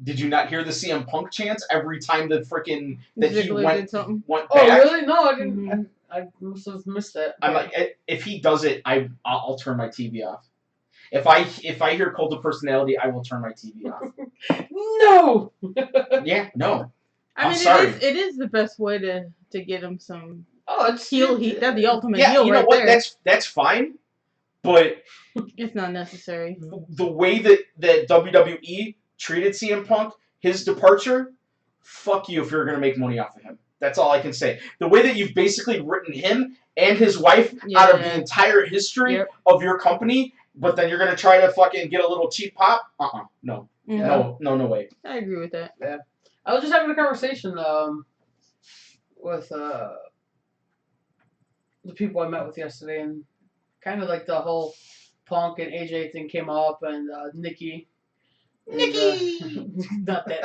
Did you not hear the CM Punk chants every time that he went back? Oh, really? No, I didn't. Mm-hmm. I must have missed that. I'm like, if he does it, I'll turn my TV off. If I hear Cult of Personality, I will turn my TV off. No. Yeah, no. I mean, sorry. It is the best way to get him some. Oh, it's heel heat. That's the ultimate heel. Yeah, you know right what? There. That's fine, but it's not necessary. The way that WWE treated CM Punk, his departure, fuck you if you're gonna make money off of him. That's all I can say. The way that you've basically written him and his wife out of the entire history of your company, but then you're gonna try to fucking get a little cheap pop? No. Mm-hmm. No way. I agree with that. Yeah. I was just having a conversation with the people I met with yesterday, and kind of like the whole Punk and AJ thing came up, and Nikki. Not that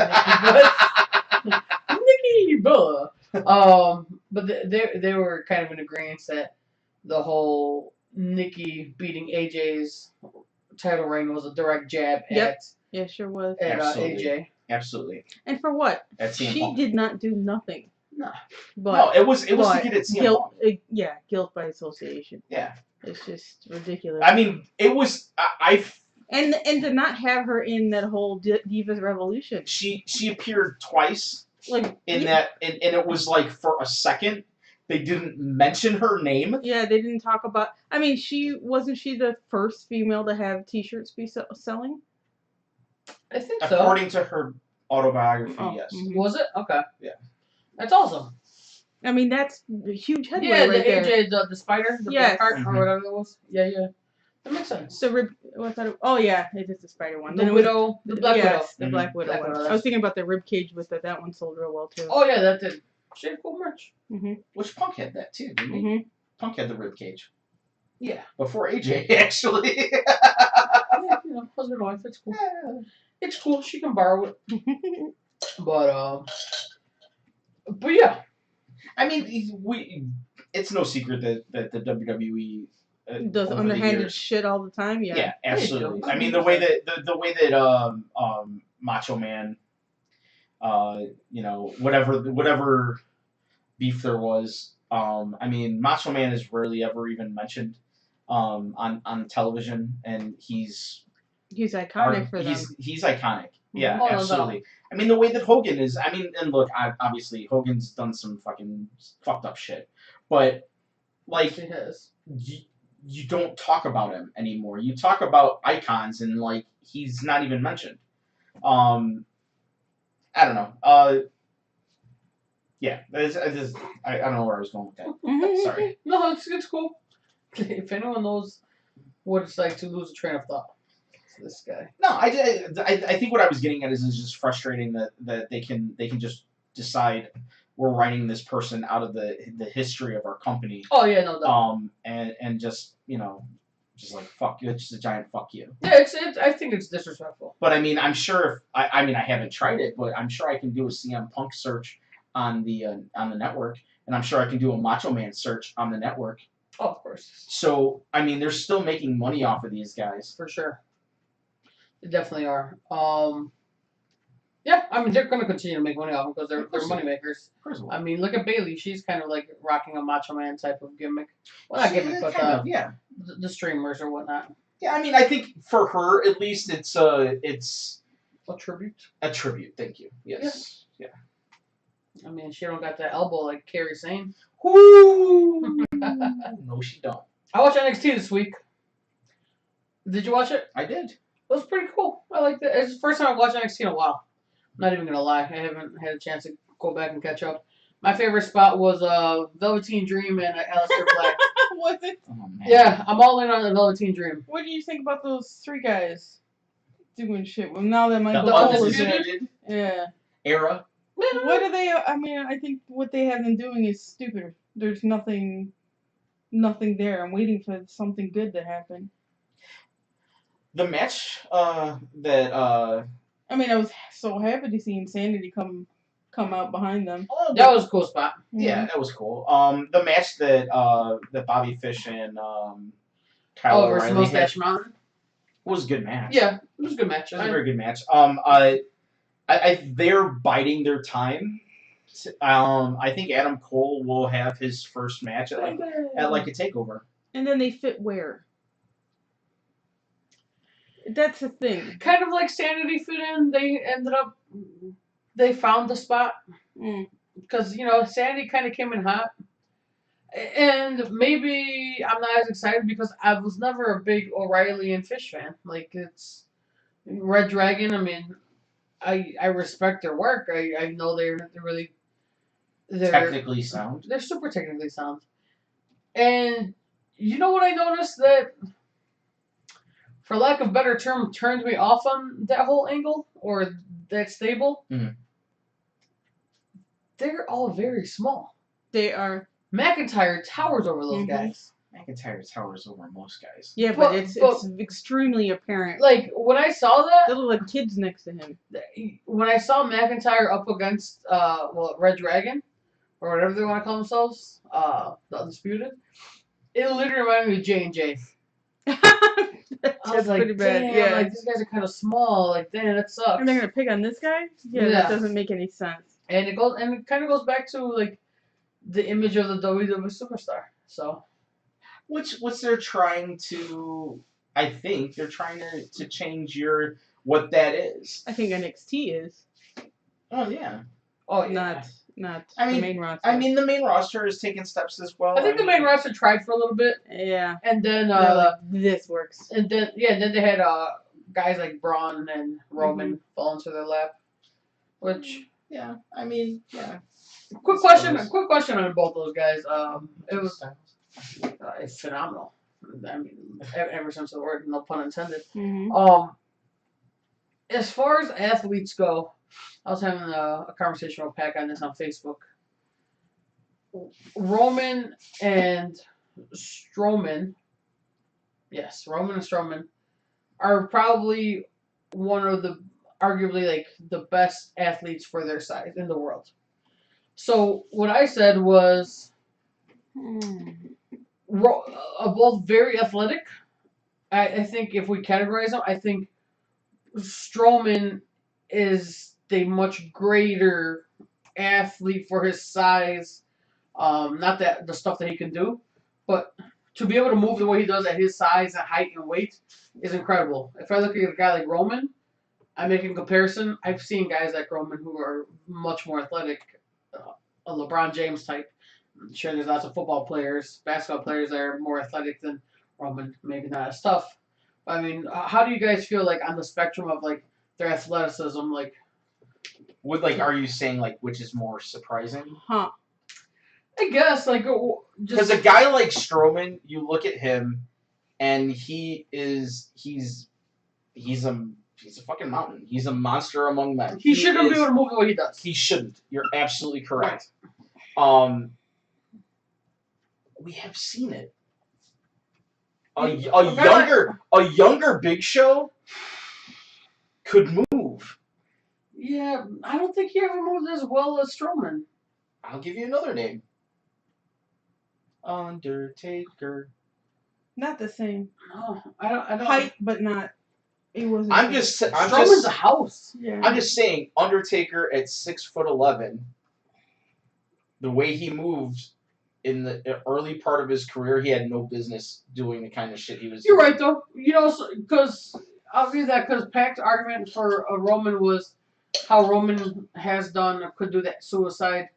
Nikki, but Nikki, but they were kind of in agreement that the whole Nikki beating AJ's title reign was a direct jab at. Yeah, sure was. At AJ. Absolutely. And for what? She did not do nothing. No. But it was to get at CM guilt. Guilt by association. Yeah. It's just ridiculous. I mean, it was And to not have her in that whole Divas Revolution. She appeared twice. That, and it was like for a second. They didn't mention her name. Yeah, they didn't talk about. I mean, wasn't she the first female to have T-shirts be selling? I think so. According to her autobiography, yes. Mm-hmm. Was it? Okay. Yeah. That's awesome. I mean, that's a huge headway right there. AJ, the spider, the black heart, or whatever it was. Yeah. That makes sense. It is the spider one. The Widow, the Black Widow. The Black Widow one. I was thinking about the rib cage with that one sold real well too. Oh yeah, that did. She had cool merch. Mm-hmm. Which Punk had that too, didn't he? Mm-hmm. Punk had the rib cage. Yeah. Before AJ, actually. Yeah, husband and wife, it's cool. Yeah. It's cool, she can borrow it. But yeah. I mean, it's no secret that the WWE does underhanded shit all the time. Yeah. Yeah, absolutely. I mean, the way that Macho Man, whatever beef there was, I mean, Macho Man is rarely ever even mentioned on television, and he's iconic for them. He's iconic. Yeah, absolutely. I mean, the way that Hogan is. I mean, and look, obviously Hogan's done some fucking fucked up shit, but like you don't talk about him anymore. You talk about icons, and like he's not even mentioned. I don't know. Yeah, I don't know where I was going with that. Sorry. No, it's cool. If anyone knows what it's like to lose a train of thought, it's this guy. No, I think what I was getting at is just frustrating that they can just decide we're writing this person out of the history of our company. Oh yeah, no doubt. And just just like fuck you, it's just a giant fuck you. Yeah, I think it's disrespectful. But I mean, I'm sure I haven't tried it, but I'm sure I can do a CM Punk search on the network, and I'm sure I can do a Macho Man search on the network. Oh, of course. So I mean, they're still making money off of these guys for sure. They definitely are. Yeah, I mean they're going to continue to make money off them because they're money makers. I mean, look at Bayley; she's kind of like rocking a Macho Man type of gimmick. Well, not gimmick, but the streamers or whatnot. Yeah, I mean, I think for her at least, it's a tribute. A tribute. Thank you. Yes. Yeah. I mean, she don't got that elbow like Kairi Sane. Whoo! No, she don't. I watched NXT this week. Did you watch it? I did. It was pretty cool. I liked it. It's the first time I've watched NXT in a while. I'm not even gonna lie. I haven't had a chance to go back and catch up. My favorite spot was Velveteen Dream and Aleister Black. Was it? Oh, man. Yeah, I'm all in on the Velveteen Dream. What do you think about those 3 guys doing shit? Well, now that Michael The Cole is Undisputed yeah. Era. What do they? I mean, I think what they have been doing is stupid. There's nothing there. I'm waiting for something good to happen. The match that I mean, I was so happy to see Insanity come out behind them. That was a cool spot. Yeah, that was cool. The match that that Bobby Fish and Kyle versus O'Reilly Mustache had Mountain. was a good match. Yeah, it was a good match. It was a very good match. They're biding their time. I think Adam Cole will have his first match at like a takeover. And then they fit where? That's the thing. Kind of like Sanity fit in. They found the spot. Because, Sanity kind of came in hot. And maybe I'm not as excited because I was never a big O'Reilly and Fish fan. Like, it's Red Dragon. I mean, I respect their work. I know they're Technically sound. They're super technically sound. And you know what I noticed that, for lack of a better term, turned me off on that whole angle or that stable? Mm-hmm. They're all very small. They are. McIntyre towers over those guys. McIntyre towers over most guys. Yeah, but it's extremely apparent. Like, when I saw that... They look like kids next to him. When I saw McIntyre up against, Red Dragon, or whatever they want to call themselves, the Undisputed, it literally reminded me of J&J. I was like, pretty bad. damn, Yeah. like, these guys are kind of small. Like, damn, that sucks. And they're gonna pick on this guy? Yeah, that doesn't make any sense. And it kind of goes back to, like, the image of the WWE superstar. So, which they're trying to, I think they're trying to change what that is. I think NXT is. Oh yeah. Oh yeah. Not the main roster. I mean, the main roster is taking steps as well. I think the main roster tried for a little bit. Yeah. And then this works. And then then they had guys like Braun and Roman fall into their lap, which I mean. Quick question on both those guys. It was it's phenomenal. I mean, ever since the word, no pun intended. As far as athletes go, I was having a conversation with Pac on this on Facebook. Roman and Strowman, are probably one of the arguably like the best athletes for their size in the world. So what I said was, both very athletic. I think if we categorize them, I think Strowman is the much greater athlete for his size. Not that the stuff that he can do, but to be able to move the way he does at his size and height and weight is incredible. If I look at a guy like Roman, I'm making a comparison. I've seen guys like Roman who are much more athletic, a LeBron James type. I'm sure there's lots of football players, basketball players that are more athletic than Roman, maybe not as tough. But, I mean, how do you guys feel like on the spectrum of like their athleticism? Like, are you saying like which is more surprising? Huh. I guess like because a guy like Strowman, you look at him, and he's a fucking mountain. He's a monster among men. He shouldn't be able to move the way he does. He shouldn't. You're absolutely correct. We have seen it. A younger Big Show could move. Yeah, I don't think he ever moved as well as Strowman. I'll give you another name. Undertaker. Not the same. No, I don't. Height, but not. It wasn't. Strowman's a house. Yeah. I'm just saying, Undertaker at 6'11", the way he moved in the early part of his career, he had no business doing the kind of shit he was doing. You're right, though. Because I'll give that because Pac's argument for Roman was how Roman has done or could do that suicide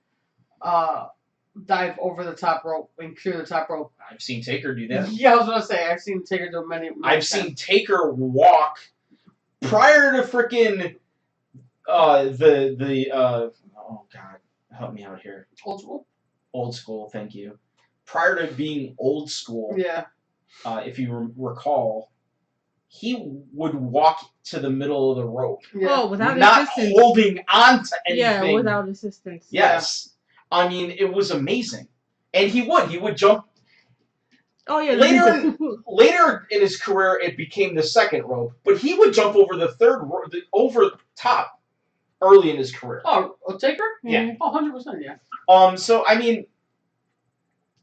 dive over the top rope and clear the top rope. I've seen Taker do that. Yeah, I was gonna say I've seen Taker do many I've times. seen Taker walk prior to freaking oh god, help me out here. Old school. Old school, thank you. Prior to being old school, Yeah. if you recall, he would walk to the middle of the rope, Yeah. Oh, without not assistance. holding on to anything. Yeah, without assistance. Yes. I mean, it was amazing. And he would jump. Oh yeah. Later in his career, it became the second rope, but he would jump over the third rope, over top early in his career. Oh, a Taker? Yeah. Oh, 100%, yeah. So I mean,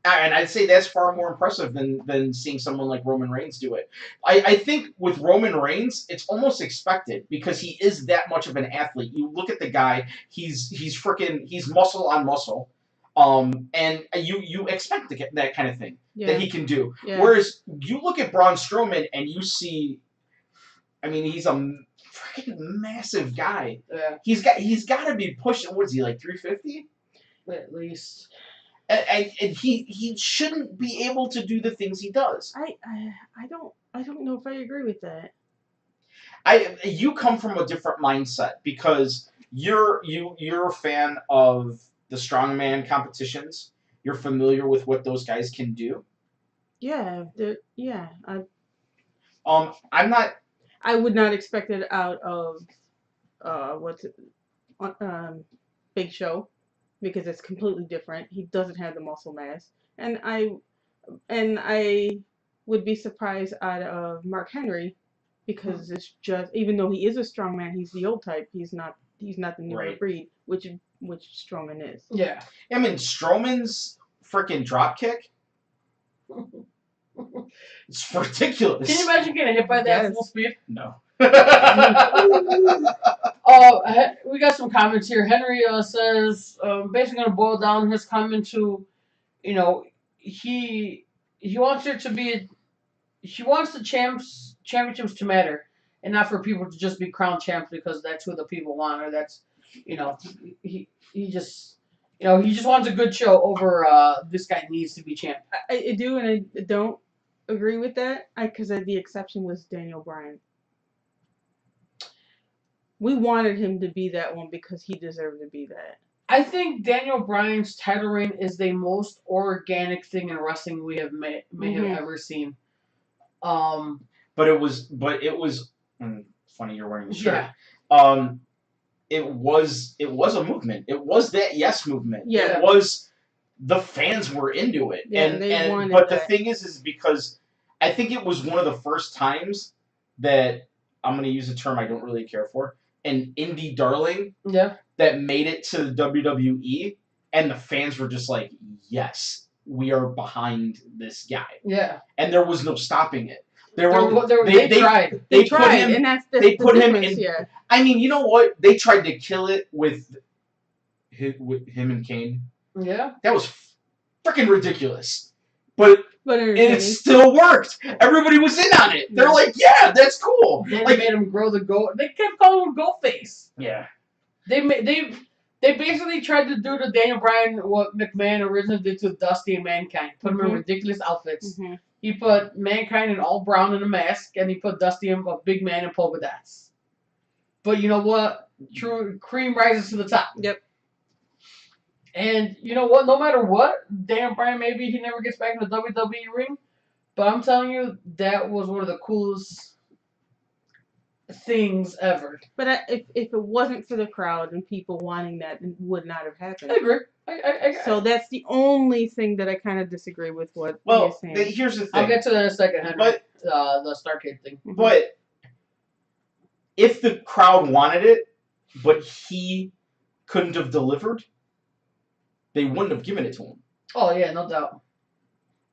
and I'd say that's far more impressive than seeing someone like Roman Reigns do it. I think with Roman Reigns, it's almost expected because he is that much of an athlete. You look at the guy; he's muscle on muscle, and you expect to get that kind of thing that he can do. Yeah. Whereas you look at Braun Strowman and you see, I mean, he's a freaking massive guy. Yeah. He's got to be pushing. What is he, like 350? At least. And he shouldn't be able to do the things he does. I don't know if I agree with that. You come from a different mindset because you're a fan of the strongman competitions. You're familiar with what those guys can do. Yeah. I'm not. I would not expect it out of Big Show, because it's completely different. He doesn't have the muscle mass, and I would be surprised out of Mark Henry, because it's just, even though he is a strong man, he's the old type. He's not the newer Right. breed, which Strowman is. Yeah. I mean, Strowman's freaking drop kick. It's ridiculous. Can you imagine getting hit by that at Yes. full speed? No. We got some comments here. Henry says, basically going to boil down his comment to, he wants there to be, he wants the championships to matter, and not for people to just be crowned champs because that's who the people want, or that's, he just, he just wants a good show over this guy needs to be champ. I do, and I don't agree with that, because the exception was Daniel Bryan. We wanted him to be that one because he deserved to be that. I think Daniel Bryan's title reign is the most organic thing in wrestling we have may have ever seen. But it was funny you're wearing the shirt. Yeah. It was a movement. It was that yes movement. Yeah. It was, the fans were into it. Yeah, they wanted but that. the thing is because I think it was one of the first times that, I'm going to use a term I don't really care for, an indie darling that made it to the WWE, and the fans were just like, yes, we are behind this guy. Yeah. And there was no stopping it. They tried. They tried, and that's the difference. Yeah. I mean, you know what? They tried to kill it with him and Kane. Yeah. That was freaking ridiculous. But it still worked. Everybody was in on it. They're like, yeah, that's cool. Then like, they made him grow the goat. They kept calling him Goatface. Yeah. They basically tried to do to Daniel Bryan what McMahon originally did to Dusty and Mankind. Put him in ridiculous outfits. Mm-hmm. He put Mankind in all brown in a mask, and he put Dusty in a big man in polka dots. But you know what? True cream rises to the top. Yep. And you know what? No matter what, Daniel Bryan, maybe he never gets back in the WWE ring, but I'm telling you, that was one of the coolest things ever. But if it wasn't for the crowd and people wanting that, it would not have happened. I agree. So that's the only thing that I kind of disagree with what you're saying. Here's the thing. I'll get to that in a second, Henry. But, the Starcade thing. But if the crowd wanted it, but he couldn't have delivered, they wouldn't have given it to him. Oh yeah, no doubt.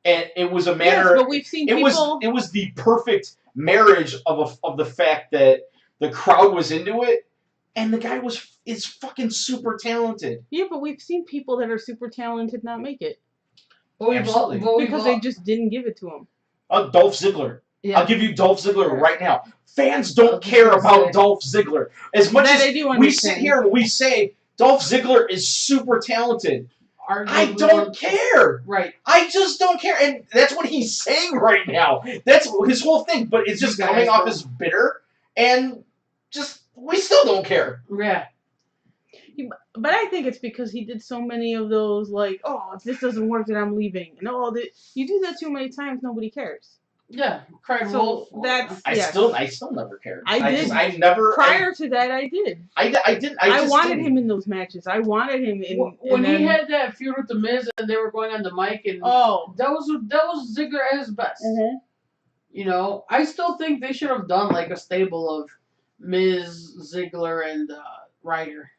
And it was a matter. Yes, but we've seen people. It was the perfect marriage of the fact that the crowd was into it, and the guy is fucking super talented. Yeah, but we've seen people that are super talented not make it. Absolutely. Because they just didn't give it to him. Dolph Ziggler. Yeah. I'll give you Dolph Ziggler Sure. right now. Fans I was don't just care gonna about say- Dolph Ziggler as much That as I do we sit understand. here and we say Dolph Ziggler is super talented. I Arguably don't one- care. Right. I just don't care, and that's what he's saying right now. That's his whole thing, but it's just You coming guys off don't- as bitter, and just we still don't care. Yeah. But I think it's because he did so many of those, like, oh, if this doesn't work, then I'm leaving. And all that. You do that too many times, nobody cares. Yeah. Cried So wolf. that's I yes. still never cared. I did. I never. Prior to that, I did. I didn't. I just wanted didn't. him in those matches. I wanted him in. When and he then- had that feud with the Miz and they were going on the mic and Oh. that was Ziggler at his best. Mhm. You know, I still think they should have done like a stable of Miz, Ziggler, and Ryder.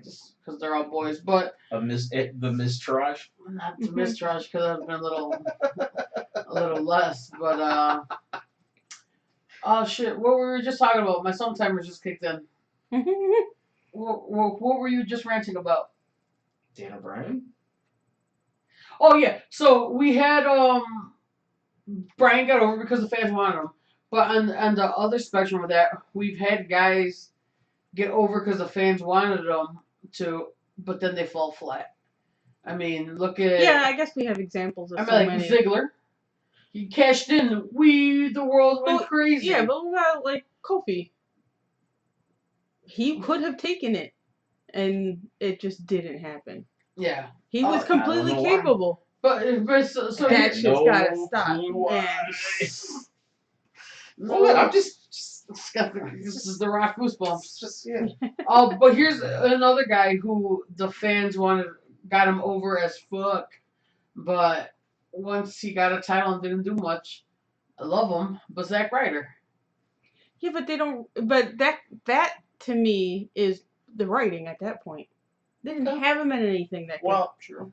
Just because they're all boys, but the mistrage. not the mistrust because I've been a little less. But oh shit, what were we just talking about? My song timer just kicked in. What were you just ranting about? Dan O'Brien. Oh yeah, so we had Brian got over because the fans wanted him, but on the other spectrum of that, we've had guys get over because the fans wanted them to, but then they fall flat. I mean, look at Yeah, I guess we have examples of I mean, so like many. Ziggler. He cashed in. We the world went Well, crazy. Yeah, but what about like Kofi? He could have taken it, and it just didn't happen. Yeah. He was I don't completely know why. capable. But so That here- shit's No gotta stop. clue why. Man. Well, I'm just This is the Rock goosebumps. just yeah. Oh, but here's another guy who the fans got him over as fuck, but once he got a title and didn't do much, I love him. But Zack Ryder. Yeah, but they don't. But that to me is the writing at that point. They didn't Okay. have him in anything that. Well, True.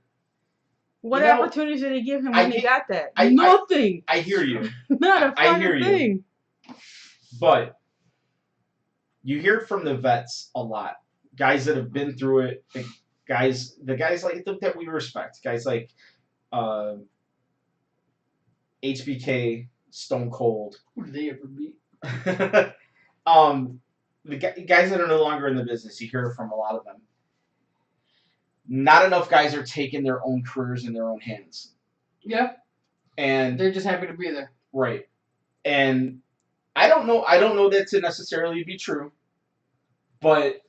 what you know, opportunities did they give him I when he get- got that? I- Nothing. I hear you, Not a I fucking hear you. thing. but you hear it from the vets a lot. Guys that have been through it. The guys like that we respect. Guys like HBK, Stone Cold. Who did they ever beat? The guys that are no longer in the business, you hear it from a lot of them. Not enough guys are taking their own careers in their own hands. Yeah, And they're just happy to be there. right. And I don't know that to necessarily be true. But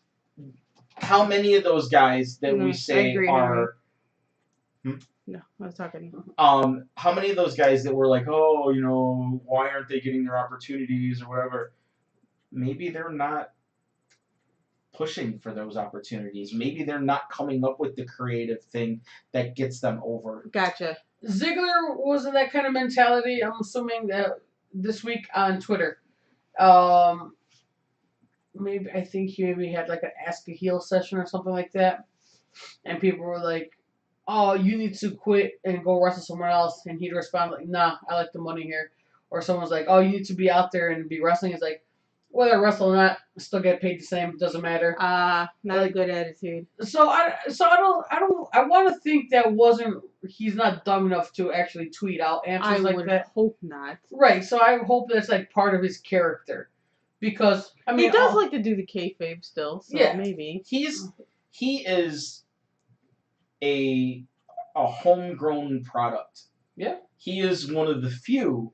how many of those guys that No, we I say agree, are No, I was talking. how many of those guys that were like, oh, you know, why aren't they getting their opportunities or whatever? Maybe they're not pushing for those opportunities. Maybe they're not coming up with the creative thing that gets them over. Gotcha. Ziggler was in that kind of mentality. I'm assuming that this week on Twitter. Maybe I think he maybe had like an Ask a Heel session or something like that, and people were like, "Oh, you need to quit and go wrestle somewhere else," and he'd respond like, "Nah, I like the money here," or someone's like, "Oh, you need to be out there and be wrestling." He's like, "Whether I wrestle or not, I still get paid the same. Doesn't matter." Not a Like- good attitude. So I want to think that wasn't he's not dumb enough to actually tweet out answers I like would that. hope not. Right. So I hope that's like part of his character, because I mean He does like to do the kayfabe still, so Yeah. maybe. He is a homegrown product. Yeah. He is one of the few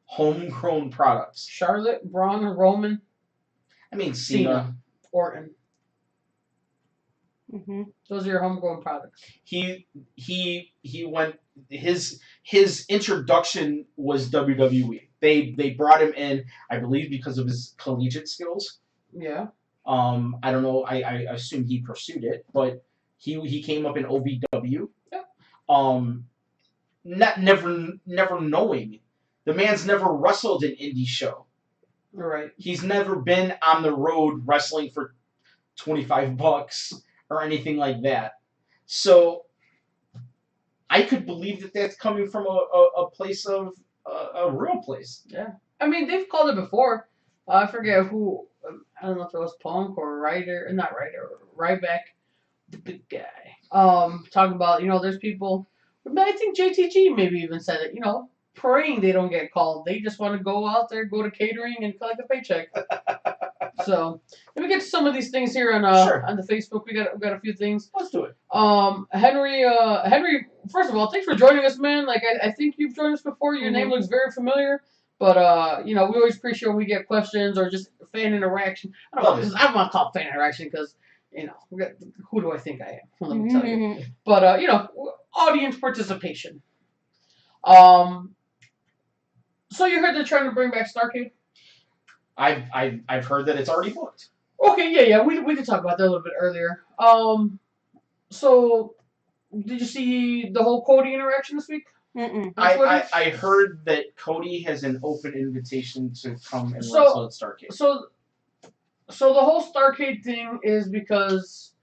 homegrown products. Charlotte, Braun, Roman, I mean, Cena. Cena. Orton. Hmm. Those are your homegrown products. He went his introduction was WWE. They brought him in, I believe, because of his collegiate skills. Yeah. I don't know. I assume he pursued it, but he came up in OVW. Yeah. Never knowing. The man's never wrestled an indie show. Right. He's never been on the road wrestling for $25 or anything like that. So I could believe that that's coming from a place of a real place. I mean, they've called it before. I forget who. I don't know if it was Punk or Ryback, the big guy. Talking about there's people. But I think JTG maybe even said it. praying they don't get called. They just want to go out there, go to catering, and collect a paycheck. So let me get to some of these things here on Sure. on the Facebook. We got a few things. Let's do it. Henry. First of all, thanks for joining us, man. Like I think you've joined us before. Your name looks very familiar. But you know, we always appreciate when we get questions or just fan interaction. I don't know. I want to call it fan interaction because you know, who do I think I am? Let me tell you. But you know, audience participation. So you heard they're trying to bring back Starcade? I've heard that it's already booked. Okay, yeah. We did talk about that a little bit earlier. So did you see the whole Cody interaction this week? I heard that Cody has an open invitation to come and wrestle at Starcade. So the whole Starcade thing is because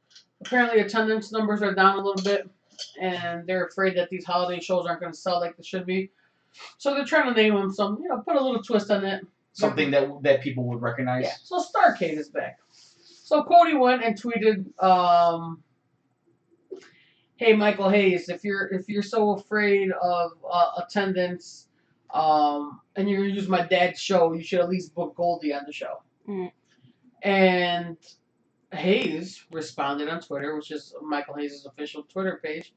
apparently attendance numbers are down a little bit, and they're afraid that these holiday shows aren't going to sell like they should be. So they're trying to name them some, you know, put a little twist on it. Something that people would recognize. Yeah. So Starcade is back. So Cody went and tweeted, "Hey Michael Hayes, if you're so afraid of attendance, and you're gonna use my dad's show, you should at least book Goldie on the show." And Hayes responded on Twitter, which is Michael Hayes' official Twitter page.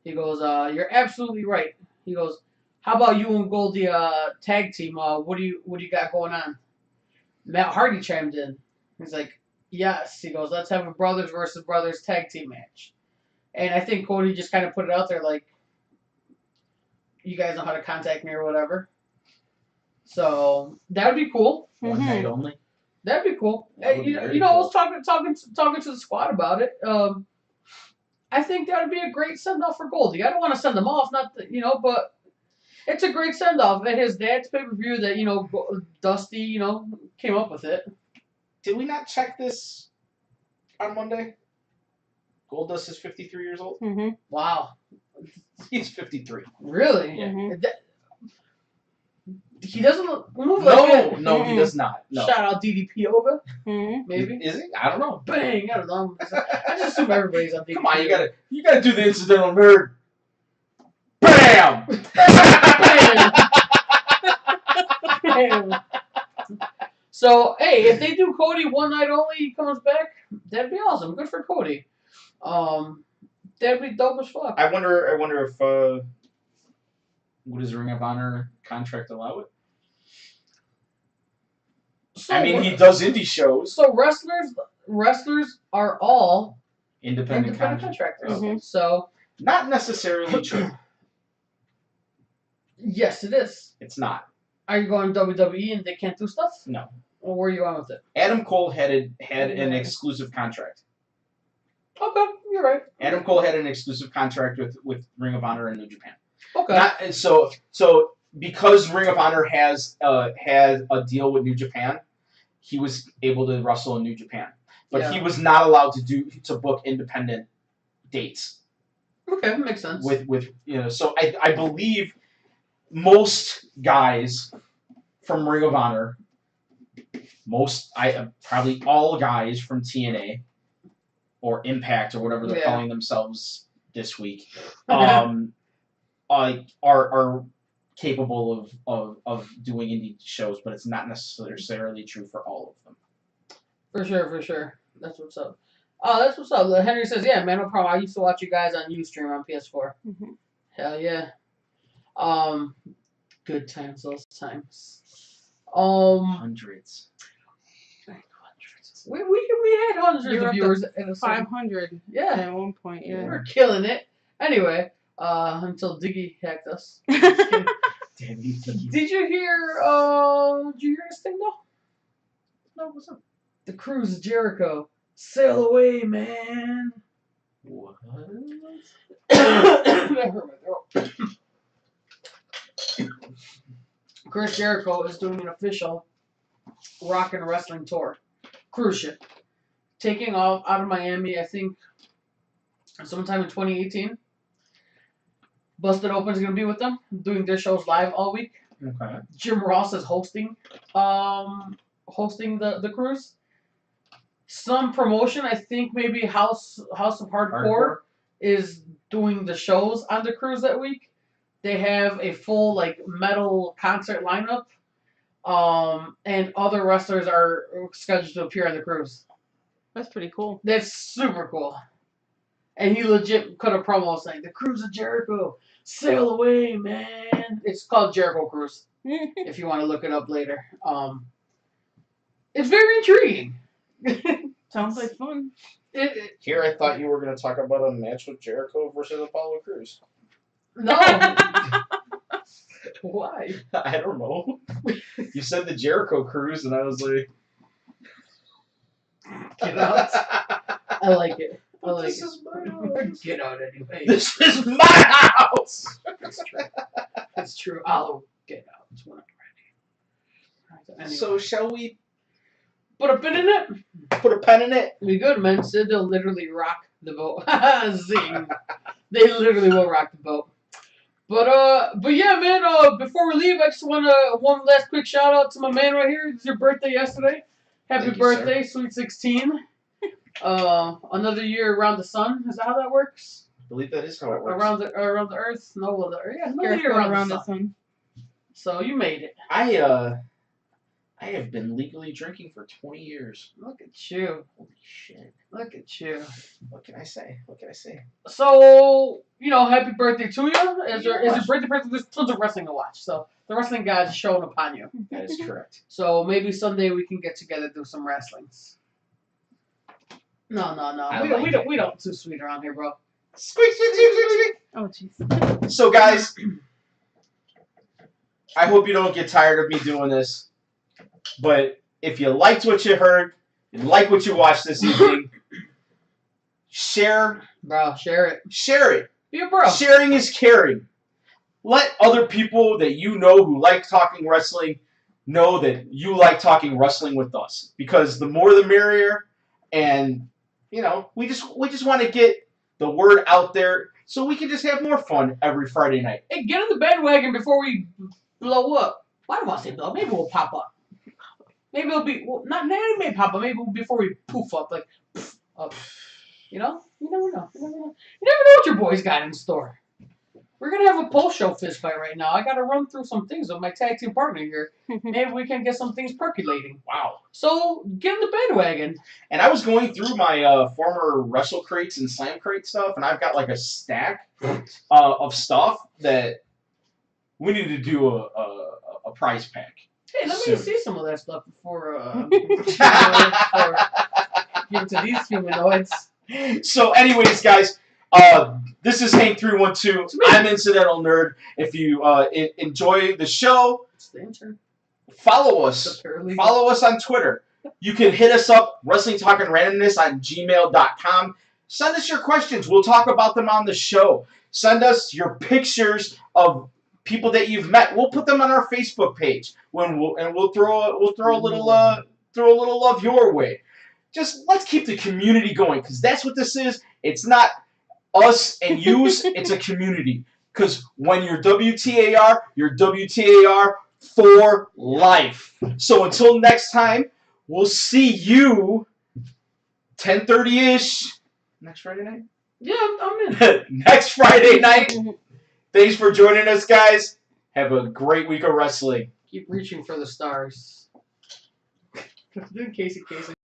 He goes, "You're absolutely right." He goes, "How about you and Goldie tag team? What do you got going on?" Matt Hardy chimed in. He's like, "Yes." He goes, "Let's have a brothers versus brothers tag team match." And I think Cody just kind of put it out there like, "You guys know how to contact me or whatever." So that would be cool. One night only. That'd be cool. You know, I was talking to the squad about it. I think that would be a great send off for Goldie. I don't want to send him off, but it's a great send off. At his dad's pay per view, that Dusty, came up with it. Did we not check this on Monday? Goldust is 53 years old. Wow, he's 53. Really? He doesn't move like that. No, he does not. No. Shout out DDP Yoga. Maybe. Is he? I don't know. Bang! I don't know. I just assume everybody's on DDP. Come on, you gotta do the incidental nerd. Bam! Bam! So hey, if they do Cody one night only, he comes back. That'd be awesome. Good for Cody. That'd be dope as fuck. I wonder if would his Ring of Honor contract allow it? So, I mean, he does indie shows. So wrestlers are all independent contractors. So not necessarily true. Yes, it is. It's not. Are you going WWE and they can't do stuff? No. Or where are you going with it? Adam Cole had an exclusive contract. Okay, you're right. Adam Cole had an exclusive contract with Ring of Honor and New Japan. Okay. So because Ring of Honor has had a deal with New Japan, he was able to wrestle in New Japan, but he was not allowed to book independent dates. Okay, that makes sense. With so I believe most guys from Ring of Honor, probably all guys from TNA or Impact or whatever they're calling themselves this week, are capable of doing indie shows, but it's not necessarily true for all of them. For sure. That's what's up. Oh, that's what's up. Henry says, "Yeah, man, no problem. I used to watch you guys on Ustream on PS4. Hell yeah. Good times, those times. Hundreds. We had hundreds of viewers. 500. Yeah. At one point. Yeah. We were killing it. Anyway, until Diggy hacked us. Damn you, Diggy. Did you hear this thing though? No, what's up? The Cruise Jericho. Sail away, man. What? That hurt my throat. Chris Jericho is doing an official rock and wrestling tour. Cruise ship. Taking off out of Miami, I think, sometime in 2018. Busted Open is going to be with them, doing their shows live all week. Okay. Jim Ross is hosting the cruise. Some promotion, I think maybe House of Hardcore is doing the shows on the cruise that week. they have a full like metal concert lineup. And other wrestlers are scheduled to appear on the cruise. That's pretty cool. That's super cool. And he legit cut a promo saying, "The Cruise of Jericho, sail away, man." It's called Jericho Cruise. If you want to look it up later. It's very intriguing. Sounds like fun. Here, I thought you were going to talk about a match with Jericho versus Apollo Crews. No. Why? I don't know. You said the Jericho Cruise, and I was like, Get out. I like it. I like this it. is my house. Get out anyway. This is my house. That's true. That's true. I'll get out when I'm ready. Anyway. So shall we Put a pin in it. put a pen in it? We good, man. Sid, they'll literally rock the boat. Zing. They literally will rock the boat. But yeah, man. Before we leave, I just want to one last quick shout out to my man right here. It's your birthday yesterday. Happy Thank you, birthday, sweet 16. Another year around the sun. Is that how that works? I believe that is how it works. Around the Earth? No, well, yeah, another Earth year going around the the sun. sun. So you made it. I have been legally drinking for 20 years. Look at you. Holy shit. Look at you. What can I say? What can I say? So, happy birthday to you. Is your birthday present? There's tons of wrestling to watch. So the wrestling guys are showing upon you. That is correct. So maybe someday we can get together do some wrestlings. No. We don't too sweet around here, bro. Squeak, squeak, squeak, squeak, squeak. Oh, jeez. So, guys, I hope you don't get tired of me doing this. But if you liked what you heard, and like what you watched this evening, share Share it. Share it. Be a bro. Sharing is caring. Let other people that you know who like talking wrestling know that you like talking wrestling with us. Because the more the merrier, and we just want to get the word out there so we can just have more fun every Friday night. Hey, get on the bandwagon before we blow up. Well, I don't want to say blow up. Maybe we'll pop up. Maybe it'll be not maybe pop up. Maybe before we poof up, like poof up. You never know. You never know. You never know what your boys got in store. We're gonna have a post show fist fight right now. I gotta run through some things with my tag team partner here. Maybe we can get some things percolating. Wow. So get in the bandwagon. And I was going through my former Wrestle Crates and Slam Crate stuff, and I've got like a stack of stuff that we need to do a prize pack. Hey, let soon. me see some of that stuff before give to these humanoids. So, anyways, guys, this is Hank312. I'm Incidental Nerd. If you enjoy the show, It's the intern. follow us. The paralegal. Follow us on Twitter. You can hit us up, Wrestling Talking Randomness on gmail.com. Send us your questions. We'll talk about them on the show. Send us your pictures of people that you've met. We'll put them on our Facebook page we'll throw a little love your way. Just let's keep the community going, because that's what this is. It's not us and yous. It's a community. Because when you're WTAR for life. So until next time, we'll see you 10:30-ish next Friday night. Yeah, I'm in. Next Friday night. Thanks for joining us, guys. Have a great week of wrestling. Keep reaching for the stars. Casey.